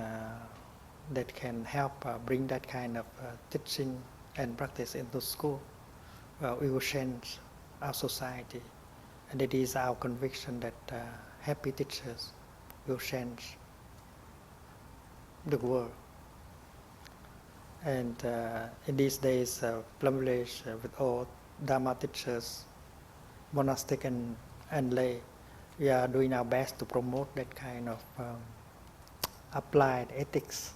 help bring that kind of teaching and practice into school, well, we will change our society. And it is our conviction that happy teachers will change the world. And in these days, Plum Village, with all Dharma teachers, monastic and lay, we are doing our best to promote that kind of applied ethics.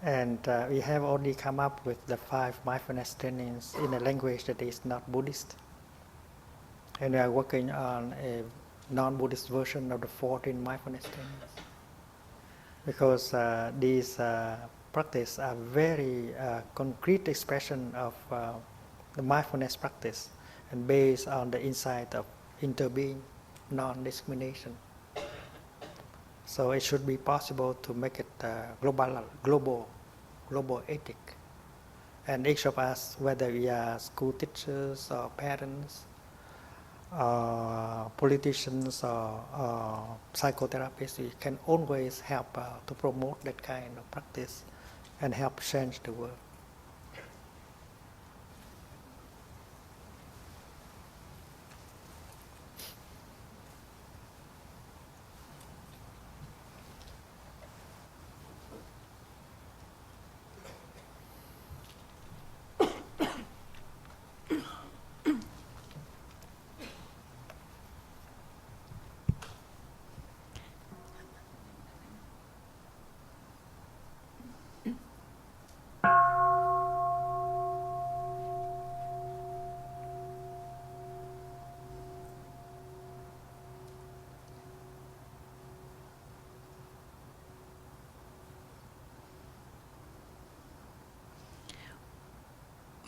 And we have already come up with the 5 mindfulness trainings in a language that is not Buddhist. And we are working on a non-Buddhist version of the 14 mindfulness trainings. Because these practices are very concrete expression of the mindfulness practice, and based on the insight of interbeing, non-discrimination. So it should be possible to make it global ethic. And each of us, whether we are school teachers or parents, politicians or psychotherapists, we can always help to promote that kind of practice and help change the world.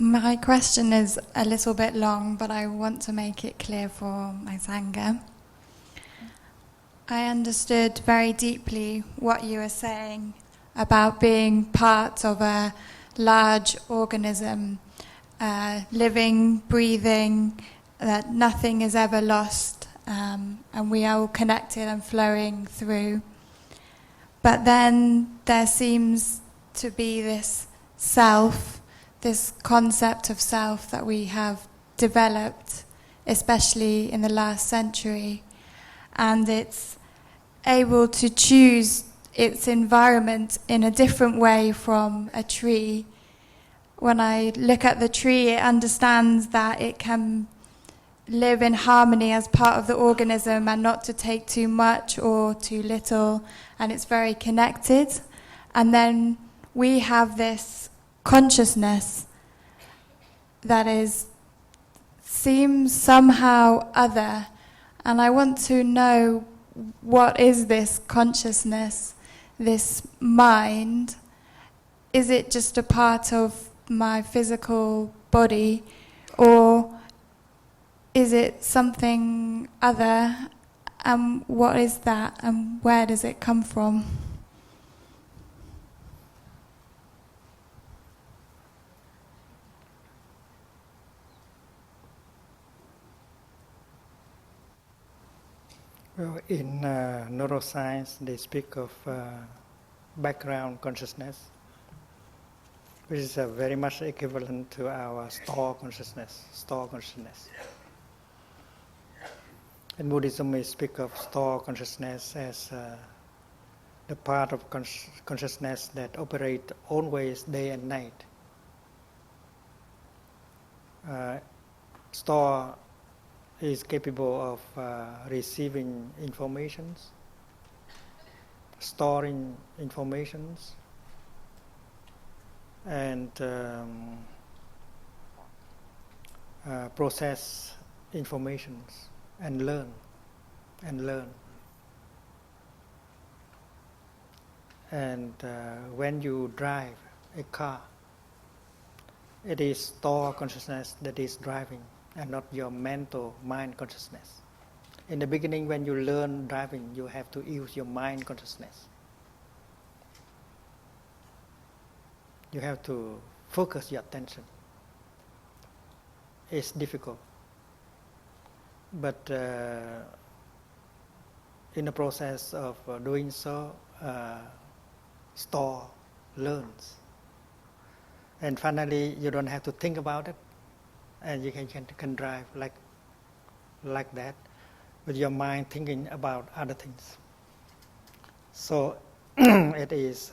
My question is a little bit long, but I want to make it clear for my Sangha. I understood very deeply what you were saying about being part of a large organism, living, breathing, that nothing is ever lost, and we are all connected and flowing through. But then there seems to be this self, this concept of self that we have developed, especially in the last century, and it's able to choose its environment in a different way from a tree. When I look at the tree, it understands that it can live in harmony as part of the organism and not to take too much or too little, and it's very connected. And then we have this consciousness that seems somehow other, and I want to know, what is this consciousness, this mind? Is it just a part of my physical body, or is it something other? And what is that, and where does it come from? Well, in neuroscience, they speak of background consciousness, which is very much equivalent to our store consciousness. In Buddhism, we speak of store consciousness as the part of consciousness that operate always day and night. Store is capable of receiving informations, storing informations, and process informations and learn. And when you drive a car, it is store consciousness that is driving, and not your mental mind consciousness. In the beginning, when you learn driving, you have to use your mind consciousness. You have to focus your attention. It's difficult. But in the process of doing so, store learns. And finally, you don't have to think about it, and you can drive like that, with your mind thinking about other things. So it is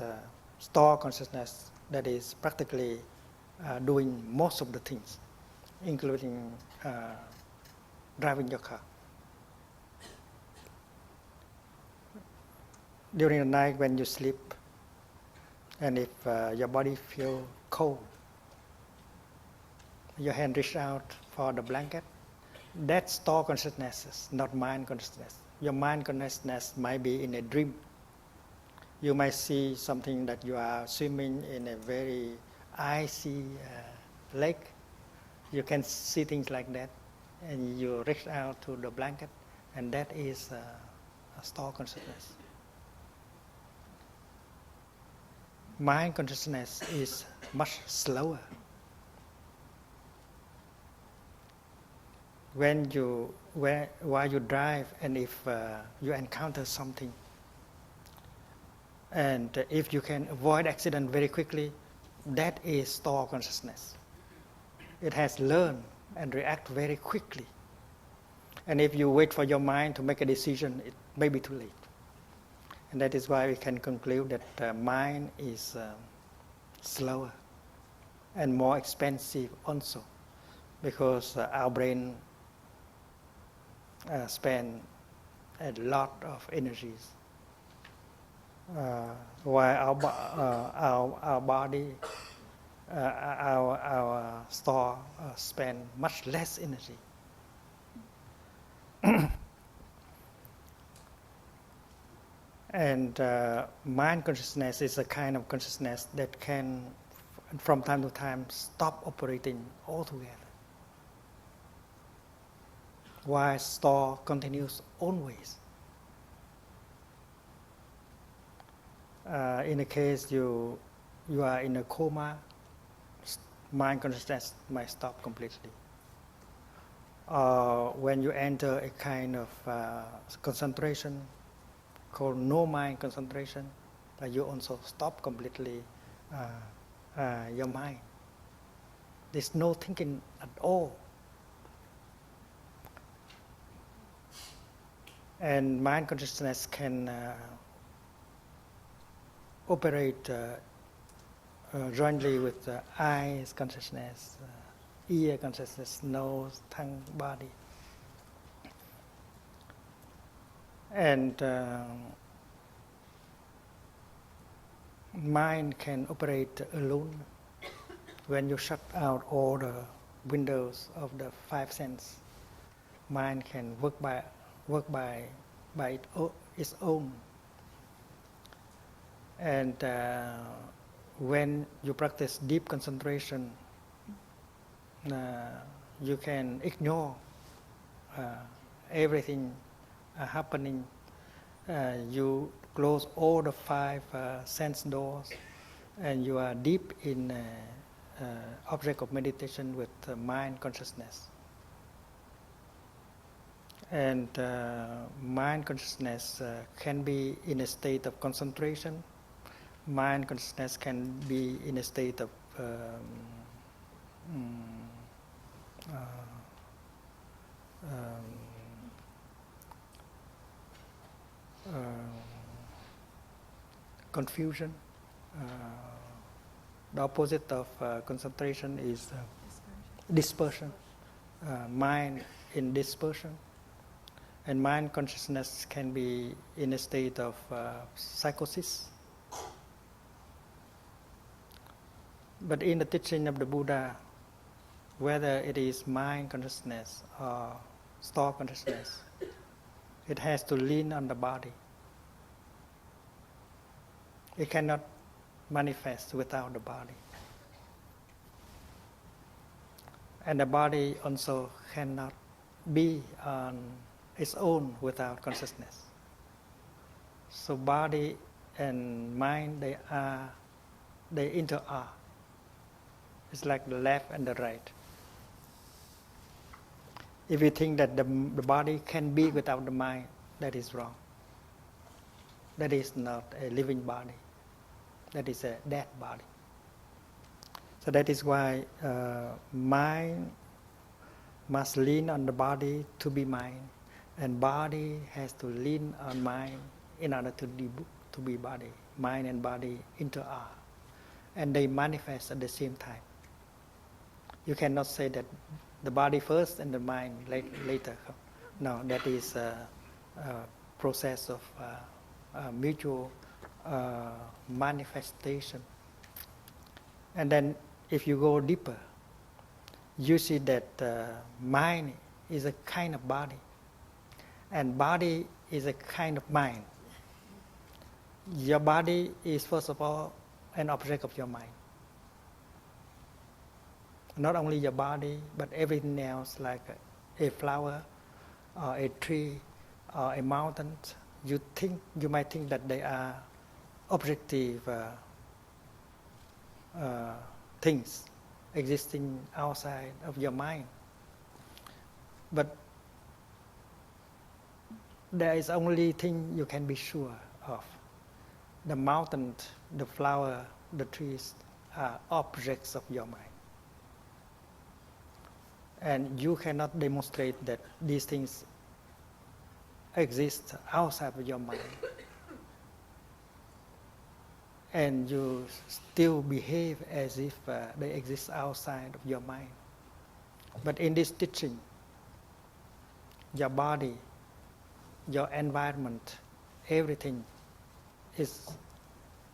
store consciousness that is practically doing most of the things, including driving your car. During the night when you sleep, and if your body feels cold, your hand reach out for the blanket, that's store consciousness, not mind consciousness. Your mind consciousness might be in a dream. You might see something that you are swimming in a very icy lake. You can see things like that, and you reach out to the blanket, and that is a store consciousness. Mind consciousness is much slower. While you drive, and if you encounter something, and if you can avoid accident very quickly, that is store consciousness. It has learned and react very quickly. And if you wait for your mind to make a decision, it may be too late. And that is why we can conclude that mind is slower and more expensive also, because our brain spend a lot of energies, while our body, our store spend much less energy. And mind consciousness is a kind of consciousness that can, from time to time, stop operating altogether, while store continues always. In a case you are in a coma, mind consciousness might stop completely. or when you enter a kind of concentration called no mind concentration, you also stop completely your mind. There's no thinking at all. And mind consciousness can operate jointly with eyes consciousness, ear consciousness, nose, tongue, body. And mind can operate alone when you shut out all the windows of the five senses. Mind can work by its own. And when you practice deep concentration, you can ignore everything happening. You close all the five sense doors, and you are deep in object of meditation with mind consciousness. And mind consciousness can be in a state of concentration. Mind consciousness can be in a state of confusion. The opposite of concentration is dispersion. Mind in dispersion. And mind consciousness can be in a state of psychosis. But in the teaching of the Buddha, whether it is mind consciousness or store consciousness, it has to lean on the body. It cannot manifest without the body. And the body also cannot be on its own without consciousness. So body and mind, they interact. It's like the left and the right. If you think that the body can be without the mind, that is wrong. That is not a living body. That is a dead body. So that is why mind must lean on the body to be mind, and body has to lean on mind in order to be body. Mind and body interact, and they manifest at the same time. You cannot say that the body first and the mind later. No, that is a process of mutual manifestation. And then if you go deeper, you see that mind is a kind of body, and body is a kind of mind. Your body is first of all an object of your mind. Not only your body, but everything else, like a flower, or a tree, or a mountain. You might think that they are objective things existing outside of your mind. But there is only thing you can be sure of. The mountain, the flower, the trees are objects of your mind. And you cannot demonstrate that these things exist outside of your mind. And you still behave as if they exist outside of your mind. But in this teaching, your body, your environment, everything is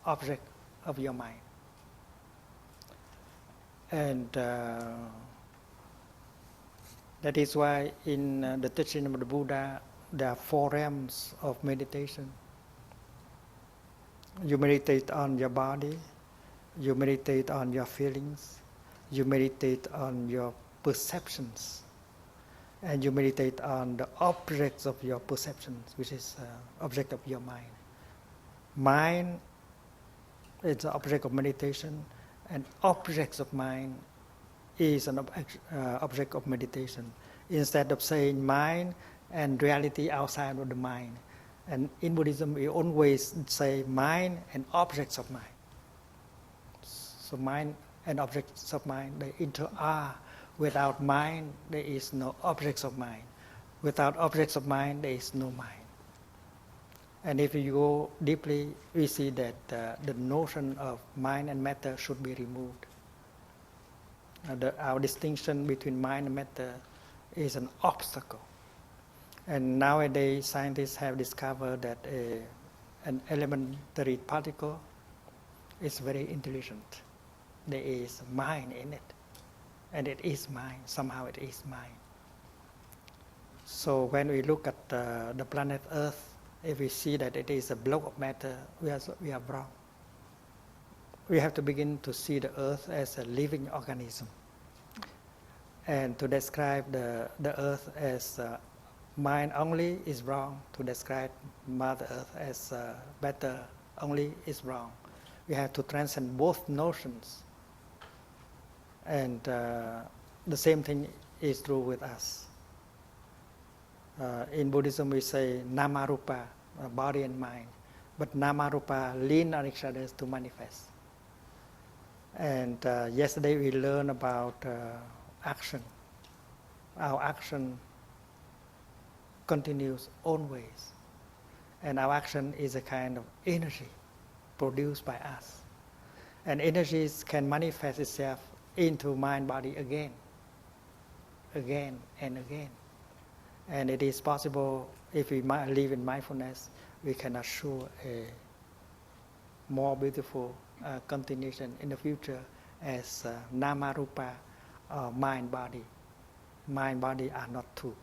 object of your mind. And that is why in the teaching of the Buddha, there are 4 realms of meditation. You meditate on your body, you meditate on your feelings, you meditate on your perceptions, and you meditate on the objects of your perceptions, which is object of your mind. Mind is the object of meditation, and objects of mind is an object of meditation. instead of saying mind and reality outside of the mind. And in Buddhism, we always say mind and objects of mind. So mind and objects of mind, they inter-are. Without mind, there is no objects of mind. Without objects of mind, there is no mind. And if you go deeply, we see that the notion of mind and matter should be removed. Our distinction between mind and matter is an obstacle. And nowadays, scientists have discovered that an elementary particle is very intelligent. There is mind in it. And it is mind. Somehow it is mind. So when we look at the planet Earth, if we see that it is a block of matter, we are wrong. We have to begin to see the Earth as a living organism. And to describe the Earth as mind only is wrong. To describe Mother Earth as matter only is wrong. We have to transcend both notions. And the same thing is true with us. In Buddhism, we say nama-rupa, body and mind. But nama-rupa lean on each other to manifest. And yesterday we learned about action. Our action continues always. And our action is a kind of energy produced by us. And energies can manifest itself into mind body again and again. And it is possible, if we live in mindfulness, we can assure a more beautiful continuation in the future as nama rupa or mind body. Mind body are not two.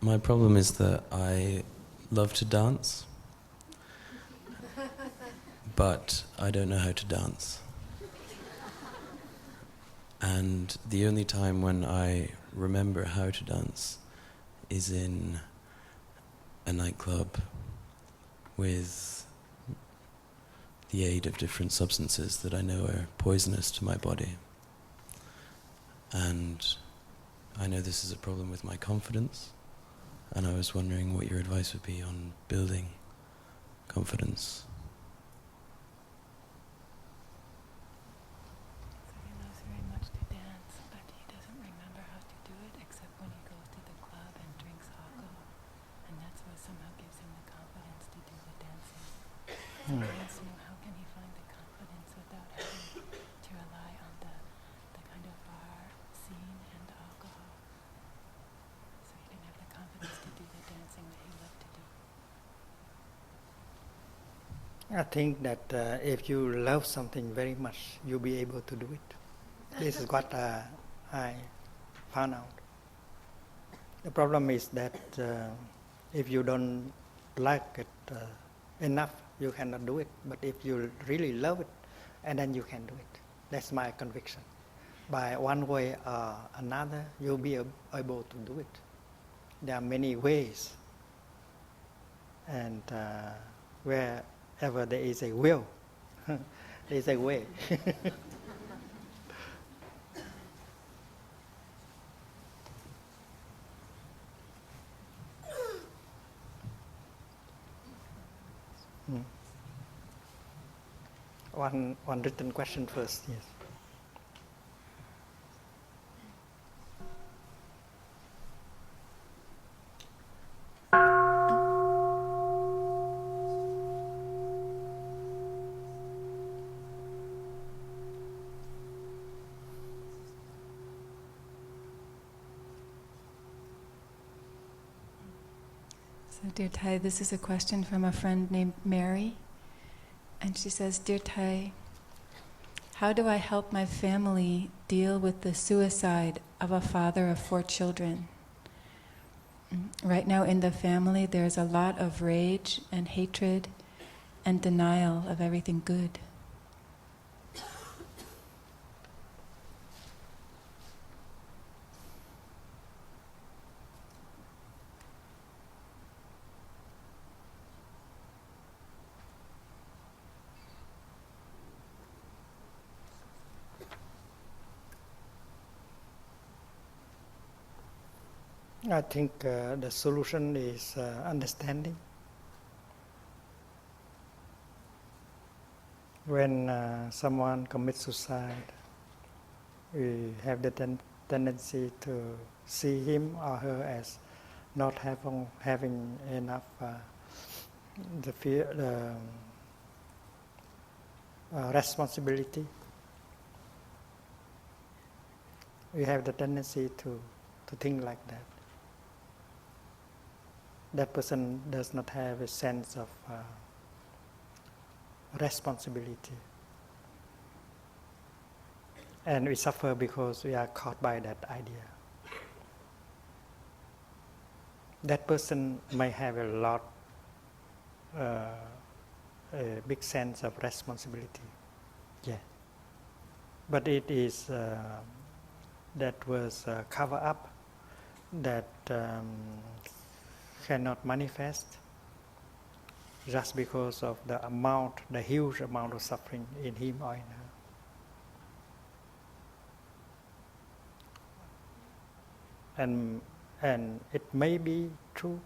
My problem is that I love to dance, but I don't know how to dance. And the only time when I remember how to dance is in a nightclub with the aid of different substances that I know are poisonous to my body. And I know this is a problem with my confidence, and I was wondering what your advice would be on building confidence. So he loves very much to dance, but he doesn't remember how to do it except when he goes to the club and drinks alcohol. And that's what somehow gives him the confidence to do the dancing. So he wants to know, how can he find the confidence without having to rely on the kind of bar scene and the alcohol? So he can have the confidence to do the dancing that he loved to do. I think that if you love something very much, you'll be able to do it. This is what I found out. The problem is that if you don't like it enough, you cannot do it. But if you really love it, and then you can do it. That's my conviction. By one way or another, you'll be able to do it. There are many ways. And wherever there is a will, there is a way. One written question first, yes. So, dear Thay, this is a question from a friend named Mary. And she says, Dear Thay, how do I help my family deal with the suicide of a father of 4 children? Right now in the family there's a lot of rage and hatred and denial of everything good. I think the solution is understanding. When someone commits suicide, we have the tendency to see him or her as not having enough responsibility. We have the tendency to think like that. That person does not have a sense of responsibility. And we suffer because we are caught by that idea. That person may have a big sense of responsibility. Yeah. But it is, that was covered up, that cannot manifest just because of the huge amount of suffering in him or in her. And it may be true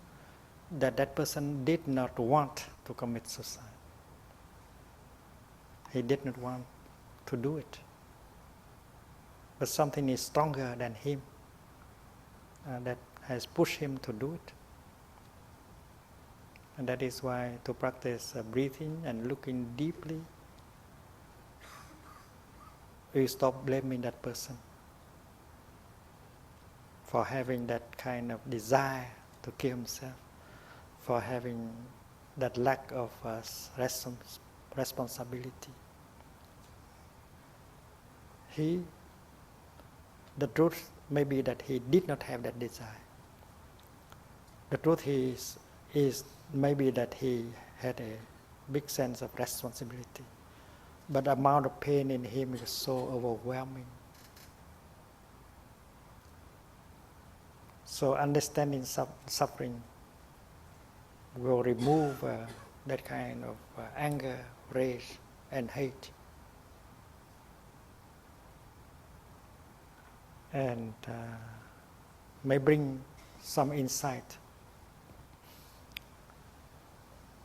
that that person did not want to commit suicide. He did not want to do it. But something is stronger than him that has pushed him to do it. And that is why to practice breathing and looking deeply, we stop blaming that person for having that kind of desire to kill himself, for having that lack of responsibility. The truth may be that he did not have that desire. The truth is maybe that he had a big sense of responsibility, but the amount of pain in him is so overwhelming. So understanding suffering will remove that kind of anger, rage, and hate. And may bring some insight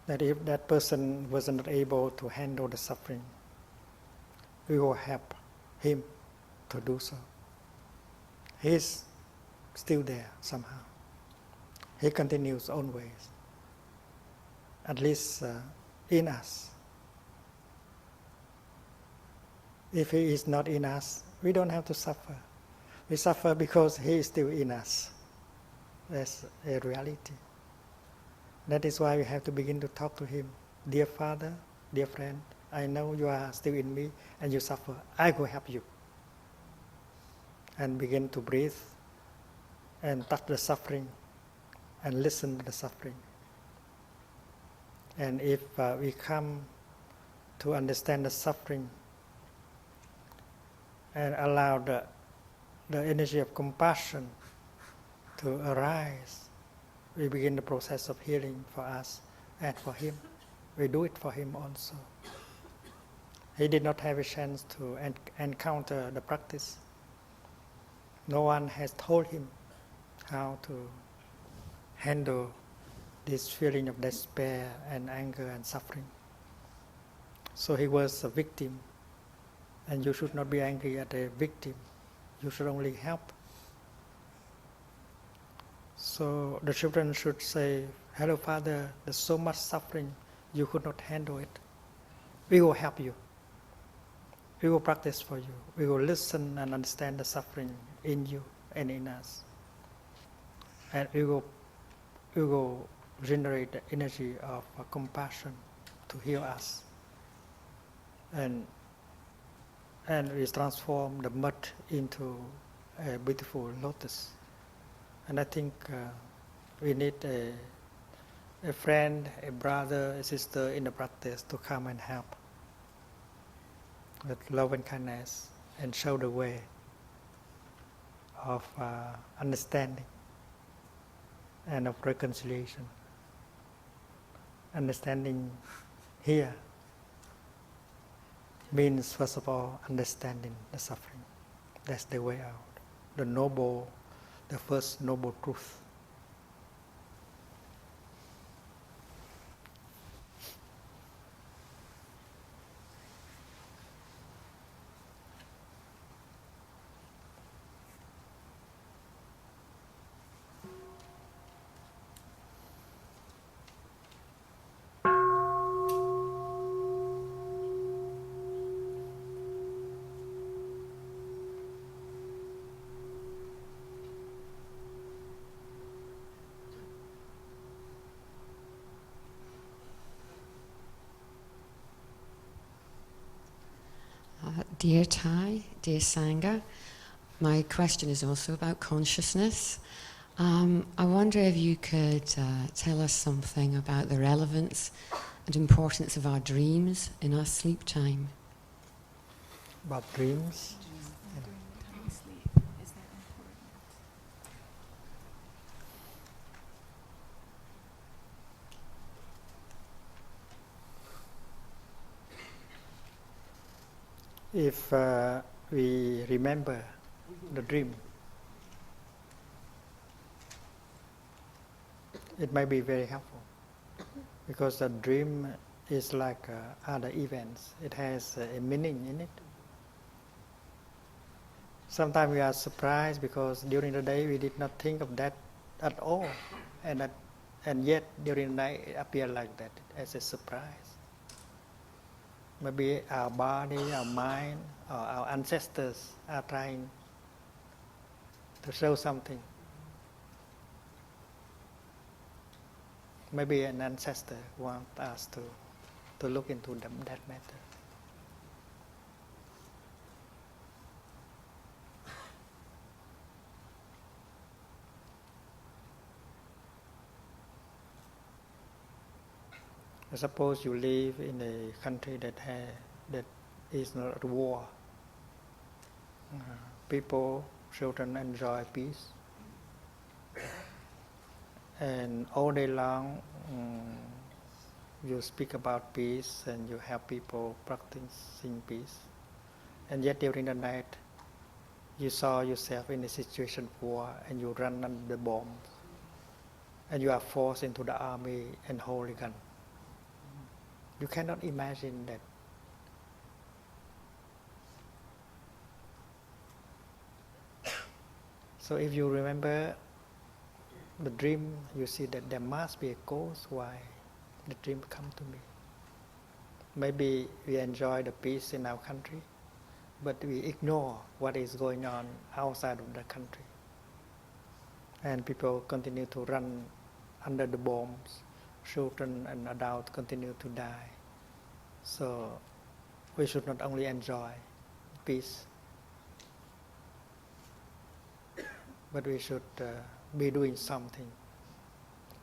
that if that person was not able to handle the suffering, we will help him to do so. He's still there somehow. He continues own ways, at least in us. If he is not in us, we don't have to suffer. We suffer because he is still in us. That's a reality. That is why we have to begin to talk to him. Dear Father, dear friend, I know you are still in me and you suffer. I will help you. And begin to breathe and touch the suffering and listen to the suffering. And if we come to understand the suffering and allow the energy of compassion to arise, we begin the process of healing for us and for him. We do it for him also. He did not have a chance to encounter the practice. No one has told him how to handle this feeling of despair and anger and suffering. So he was a victim, and you should not be angry at a victim. You should only help. So the children should say, hello Father, there's so much suffering, you could not handle it. We will help you. We will practice for you. We will listen and understand the suffering in you and in us. And we will generate the energy of compassion to heal us, and we transform the mud into a beautiful lotus. And I think we need a friend, a brother, a sister in the practice to come and help with love and kindness and show the way of understanding and of reconciliation. Understanding here means, first of all, understanding the suffering. That's the way out. The first noble truth. Dear Thay, dear Sangha, my question is also about consciousness. I wonder if you could tell us something about the relevance and importance of our dreams in our sleep time. About dreams? If we remember the dream, it might be very helpful, because the dream is like other events. It has a meaning in it. Sometimes we are surprised because during the day we did not think of that at all, and yet during the night it appears like that as a surprise. Maybe our body, our mind, or our ancestors are trying to show something. Maybe an ancestor wants us to look into that matter. Suppose you live in a country that is not at war. People, children enjoy peace, and all day long you speak about peace and you help people practicing peace, and yet during the night you saw yourself in a situation of war and you run under the bombs, and you are forced into the army and hold a gun. You cannot imagine that. So if you remember the dream, you see that there must be a cause why the dream come to me. Maybe we enjoy the peace in our country, but we ignore what is going on outside of the country. And people continue to run under the bombs. Children and adults continue to die. So we should not only enjoy peace, but we should be doing something.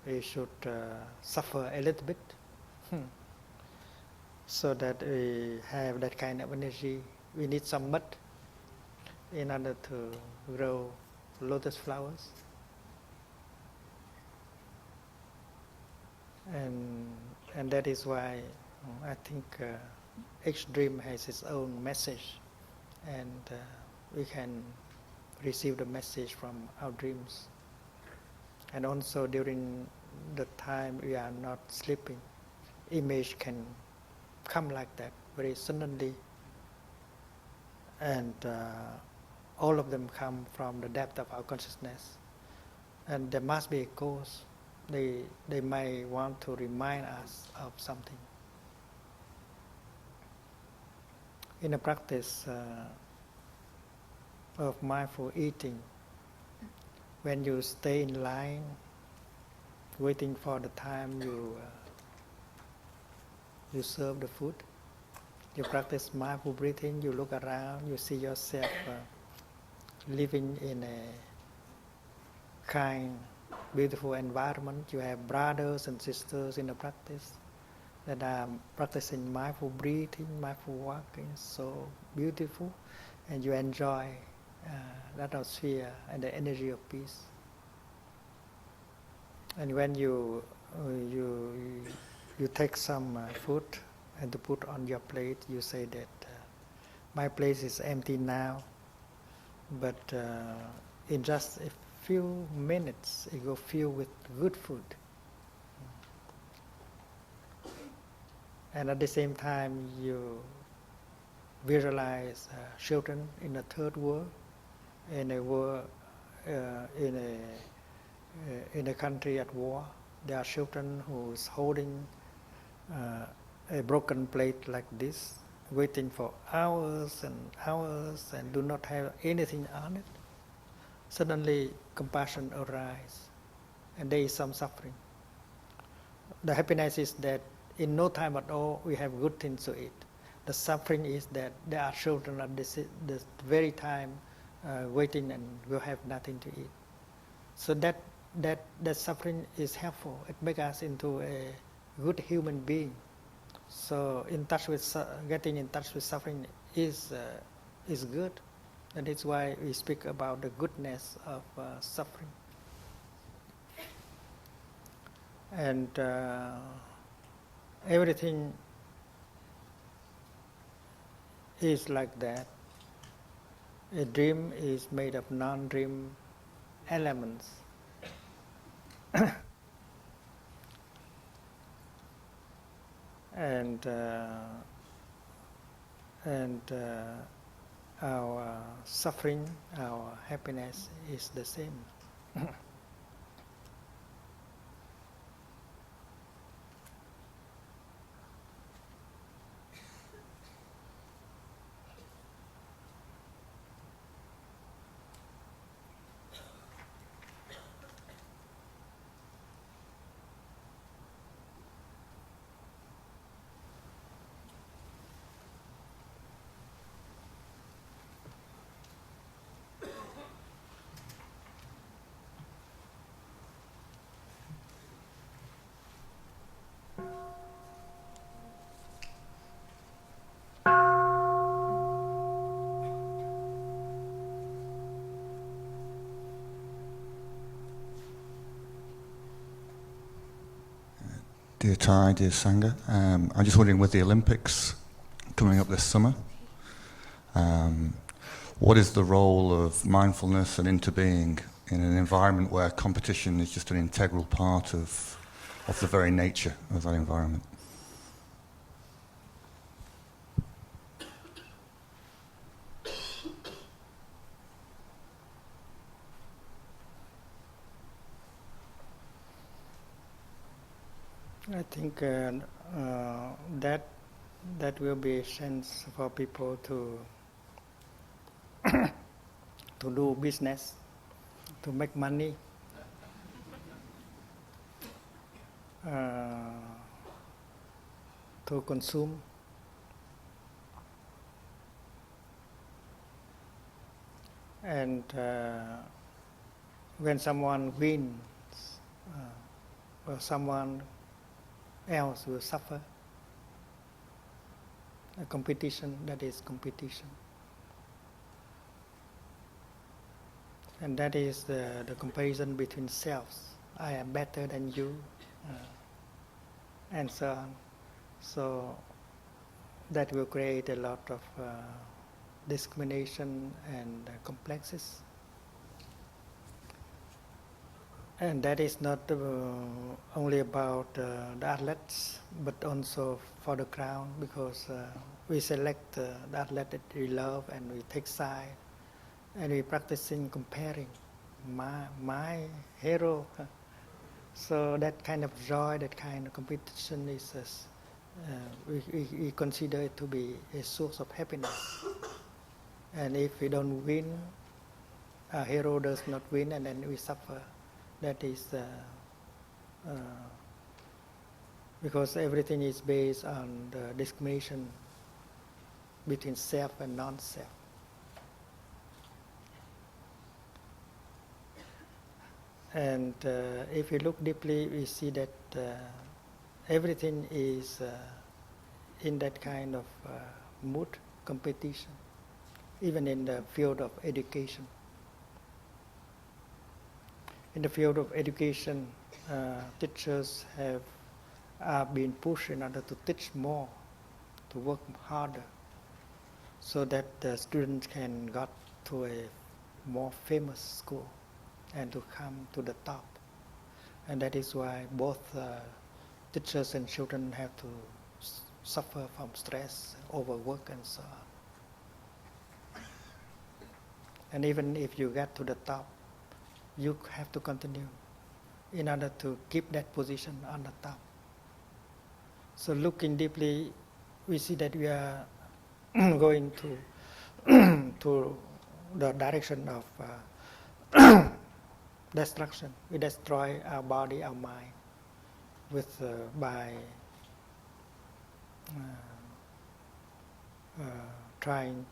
We should suffer a little bit so that we have that kind of energy. We need some mud in order to grow lotus flowers. And that is why I think each dream has its own message, and we can receive the message from our dreams. And also during the time we are not sleeping, image can come like that very suddenly, and all of them come from the depth of our consciousness, and there must be a cause. They may want to remind us of something. In the practice of mindful eating, when you stay in line waiting for the time you serve the food. You practice mindful breathing, you look around, you see yourself living in a kind, beautiful environment. You have brothers and sisters in the practice that are practicing mindful breathing, mindful walking, so beautiful, and you enjoy that atmosphere and the energy of peace. And when you take some food and to put on your plate, you say that my plate is empty now, but in just a few minutes it will fill with good food. And at the same time, you visualize children in the third world, in a world, in a country at war. There are children who is holding a broken plate like this, waiting for hours and hours and do not have anything on it. Suddenly, compassion arises, and there is some suffering. The happiness is that in no time at all we have good things to eat. The suffering is that there are children at this very time waiting and will have nothing to eat. So that suffering is helpful. It makes us into a good human being. So getting in touch with suffering is good. And it's why we speak about the goodness of suffering. And everything is like that. A dream is made of non-dream elements. And our suffering, our happiness is the same. Dear Thay, dear Sangha, I'm just wondering, with the Olympics coming up this summer, what is the role of mindfulness and interbeing in an environment where competition is just an integral part of the very nature of that environment? I think that will be a chance for people to do business, to make money, to consume. And when someone wins, or someone else will suffer. A competition, that is competition. And that is the comparison between selves. I am better than you, and so on. So that will create a lot of discrimination and complexes. And that is not only about the athletes, but also for the crowd, because we select the athlete that we love and we take side, and we practicing comparing my hero. So that kind of joy, that kind of competition is, we consider it to be a source of happiness. And if we don't win, our hero does not win, and then we suffer. That is because everything is based on the discrimination between self and non-self. And if we look deeply, we see that everything is in that kind of mood, competition, even in the field of education. In the field of education, teachers are being pushed in order to teach more, to work harder, so that the students can get to a more famous school and to come to the top. And that is why both teachers and children have to suffer from stress, overwork, and so on. And even if you get to the top, you have to continue in order to keep that position on the top. So looking deeply, we see that we are going to the direction of destruction. We destroy our body, our mind, by trying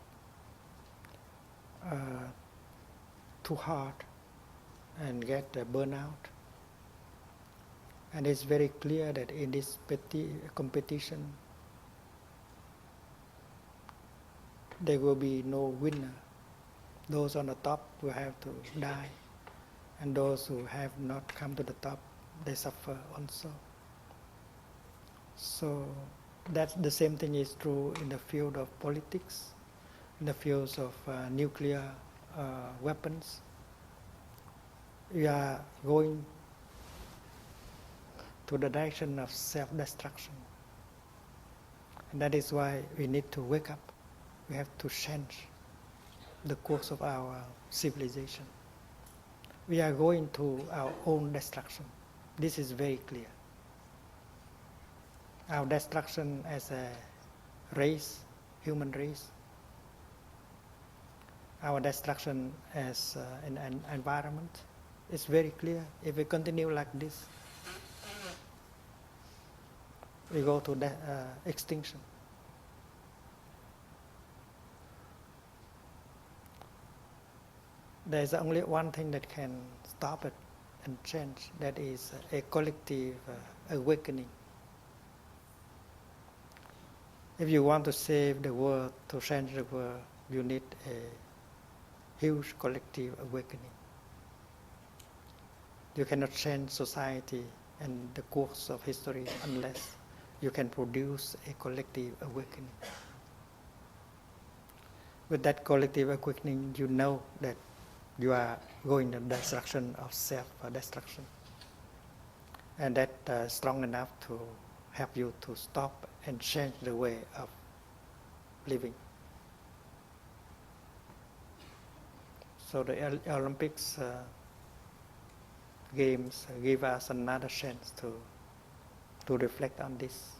too hard and get a burnout. And it's very clear that in this competition, there will be no winner. Those on the top will have to die, and those who have not come to the top, they suffer also. So that's the same thing is true in the field of politics, in the fields of nuclear weapons. We are going to the direction of self-destruction. And that is why we need to wake up. We have to change the course of our civilization. We are going to our own destruction. This is very clear. Our destruction as a race, human race, our destruction as an environment is very clear. If we continue like this, we go to extinction. There is only one thing that can stop it and change. That is a collective awakening. If you want to save the world, to change the world, you need a huge collective awakening. You cannot change society and the course of history unless you can produce a collective awakening. With that collective awakening, you know that you are going in the destruction of self-destruction. And that is strong enough to help you to stop and change the way of living. So the Olympics Games give us another chance to reflect on this.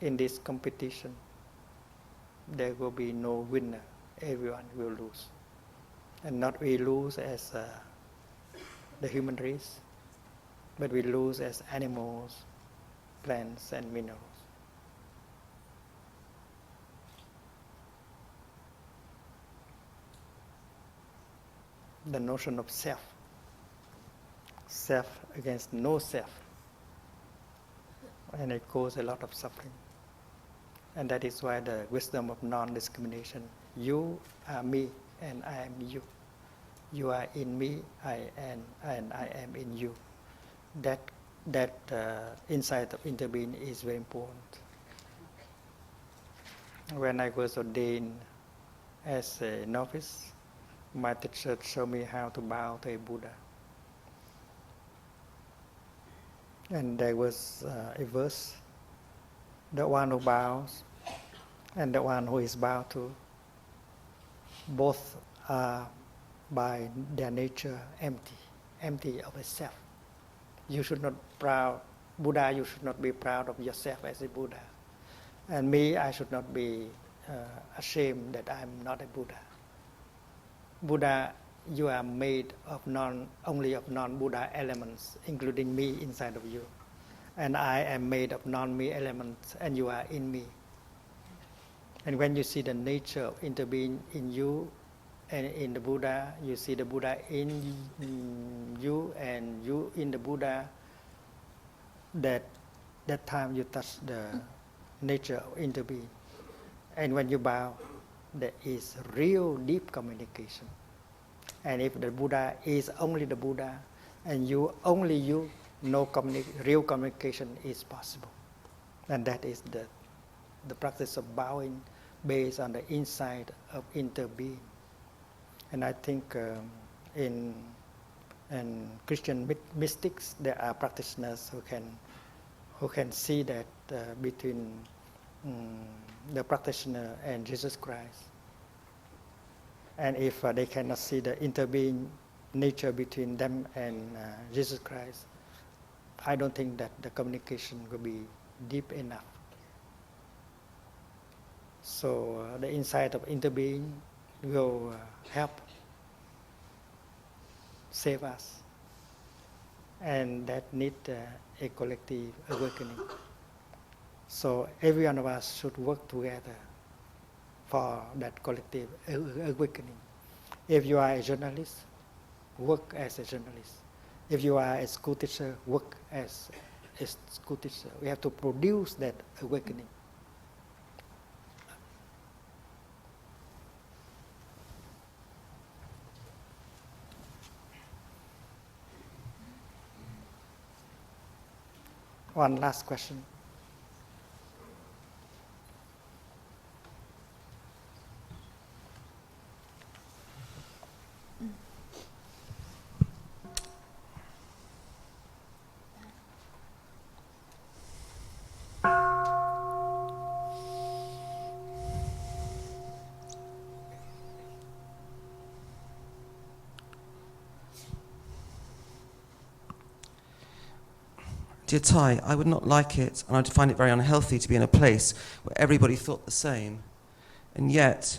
In this competition, there will be no winner. Everyone will lose. And not we lose as the human race, but we lose as animals, plants, and minerals. The notion of self against no self, and it causes a lot of suffering. And that is why the wisdom of non-discrimination, you are me and I am you. You are in me, and I am in you. That insight of interbeing is very important. When I was ordained as a novice, my teacher showed me how to bow to a Buddha. And there was a verse, the one who bows and the one who is bowed to, both are by their nature empty of a self. You should not proud, Buddha, you should not be proud of yourself as a Buddha. And me, I should not be ashamed that I'm not a Buddha. Buddha you are made of only of non-Buddha elements, including me inside of you. And I am made of non-me elements, and you are in me. And when you see the nature of interbeing in you and in the Buddha, you see the Buddha in you and you in the Buddha, that time you touch the nature of interbeing. And when you bow, there is real deep communication. And if the Buddha is only the Buddha and you only you, no real communication is possible. And that is the practice of bowing based on the insight of interbeing. And I think in Christian mystics, there are practitioners who can see that between the practitioner and Jesus Christ. And if they cannot see the interbeing nature between them and Jesus Christ, I don't think that the communication will be deep enough. So the insight of interbeing will help save us, and that need a collective awakening. So every one of us should work together for that collective awakening. If you are a journalist, work as a journalist. If you are a school teacher, work as a school teacher. We have to produce that awakening. One last question. Dear Thay, I would not like it, and I'd find it very unhealthy to be in a place where everybody thought the same. And yet,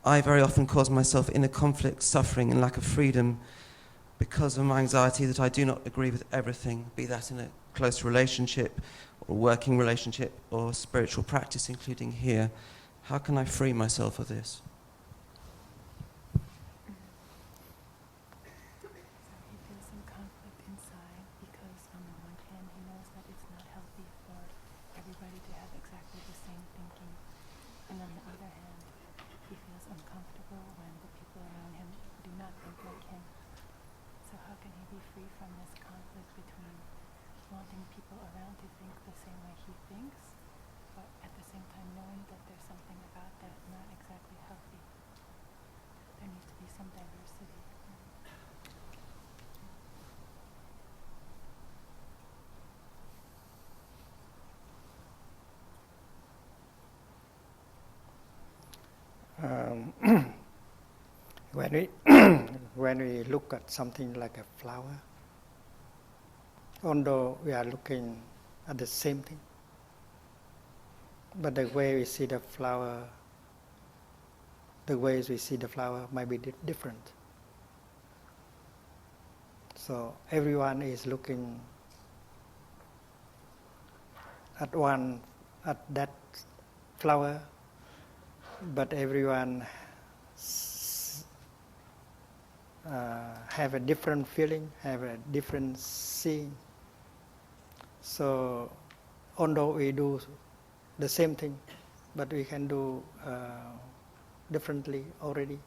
I very often cause myself inner conflict, suffering, and lack of freedom because of my anxiety that I do not agree with everything, be that in a close relationship, or working relationship, or spiritual practice, including here. How can I free myself of this? When we look at something like a flower, although we are looking at the same thing, but the way we see the flower, the ways we see the flower might be different. So everyone is looking at that flower, but everyone have a different feeling, have a different seeing. So although we do the same thing, but we can do differently already.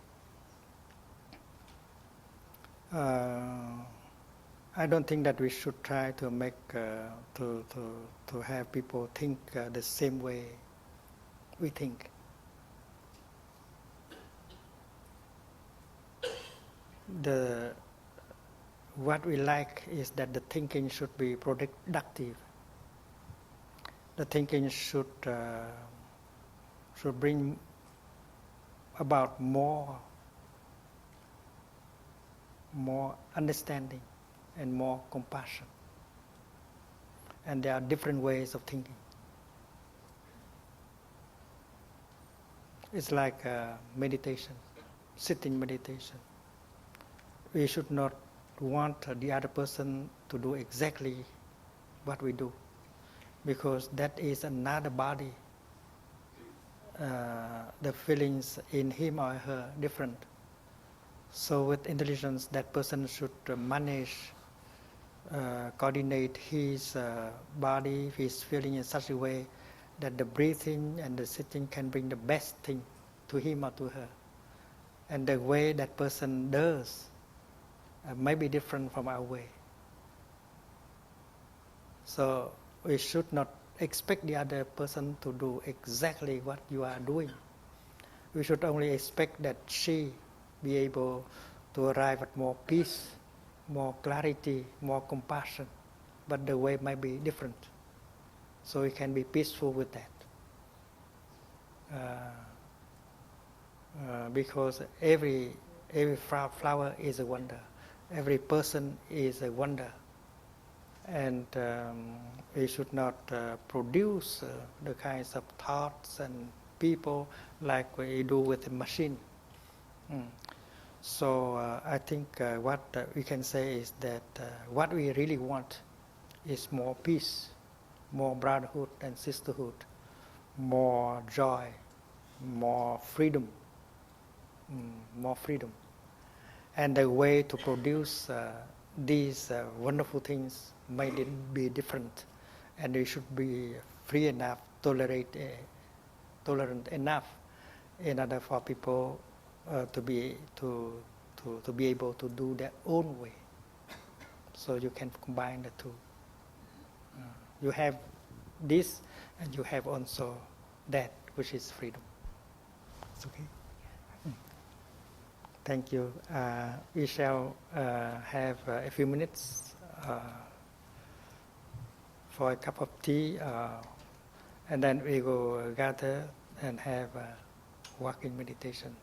I don't think that we should try to make to have people think the same way we think. What we like is that the thinking should be productive. The thinking should bring about more understanding and more compassion. And there are different ways of thinking. It's like meditation, sitting meditation. we should not want the other person to do exactly what we do, because that is another body. The feelings in him or her different. So with intelligence, that person should manage, coordinate his body, his feeling in such a way that the breathing and the sitting can bring the best thing to him or to her. And the way that person does may be different from our way. So we should not expect the other person to do exactly what you are doing. We should only expect that she be able to arrive at more peace, more clarity, more compassion, but the way might be different. So we can be peaceful with that. Because every flower is a wonder. Every person is a wonder. And we should not produce the kinds of thoughts and people like we do with a machine. So I think what we can say is that what we really want is more peace, more brotherhood and sisterhood, more joy, more freedom, more freedom. And the way to produce these wonderful things may be different, and we should be free enough, tolerant enough, in order for people to be able to do their own way. So you can combine the two. You have this, and you have also that, which is freedom. It's okay. Thank you. We shall have a few minutes for a cup of tea, and then we will gather and have a walking meditation.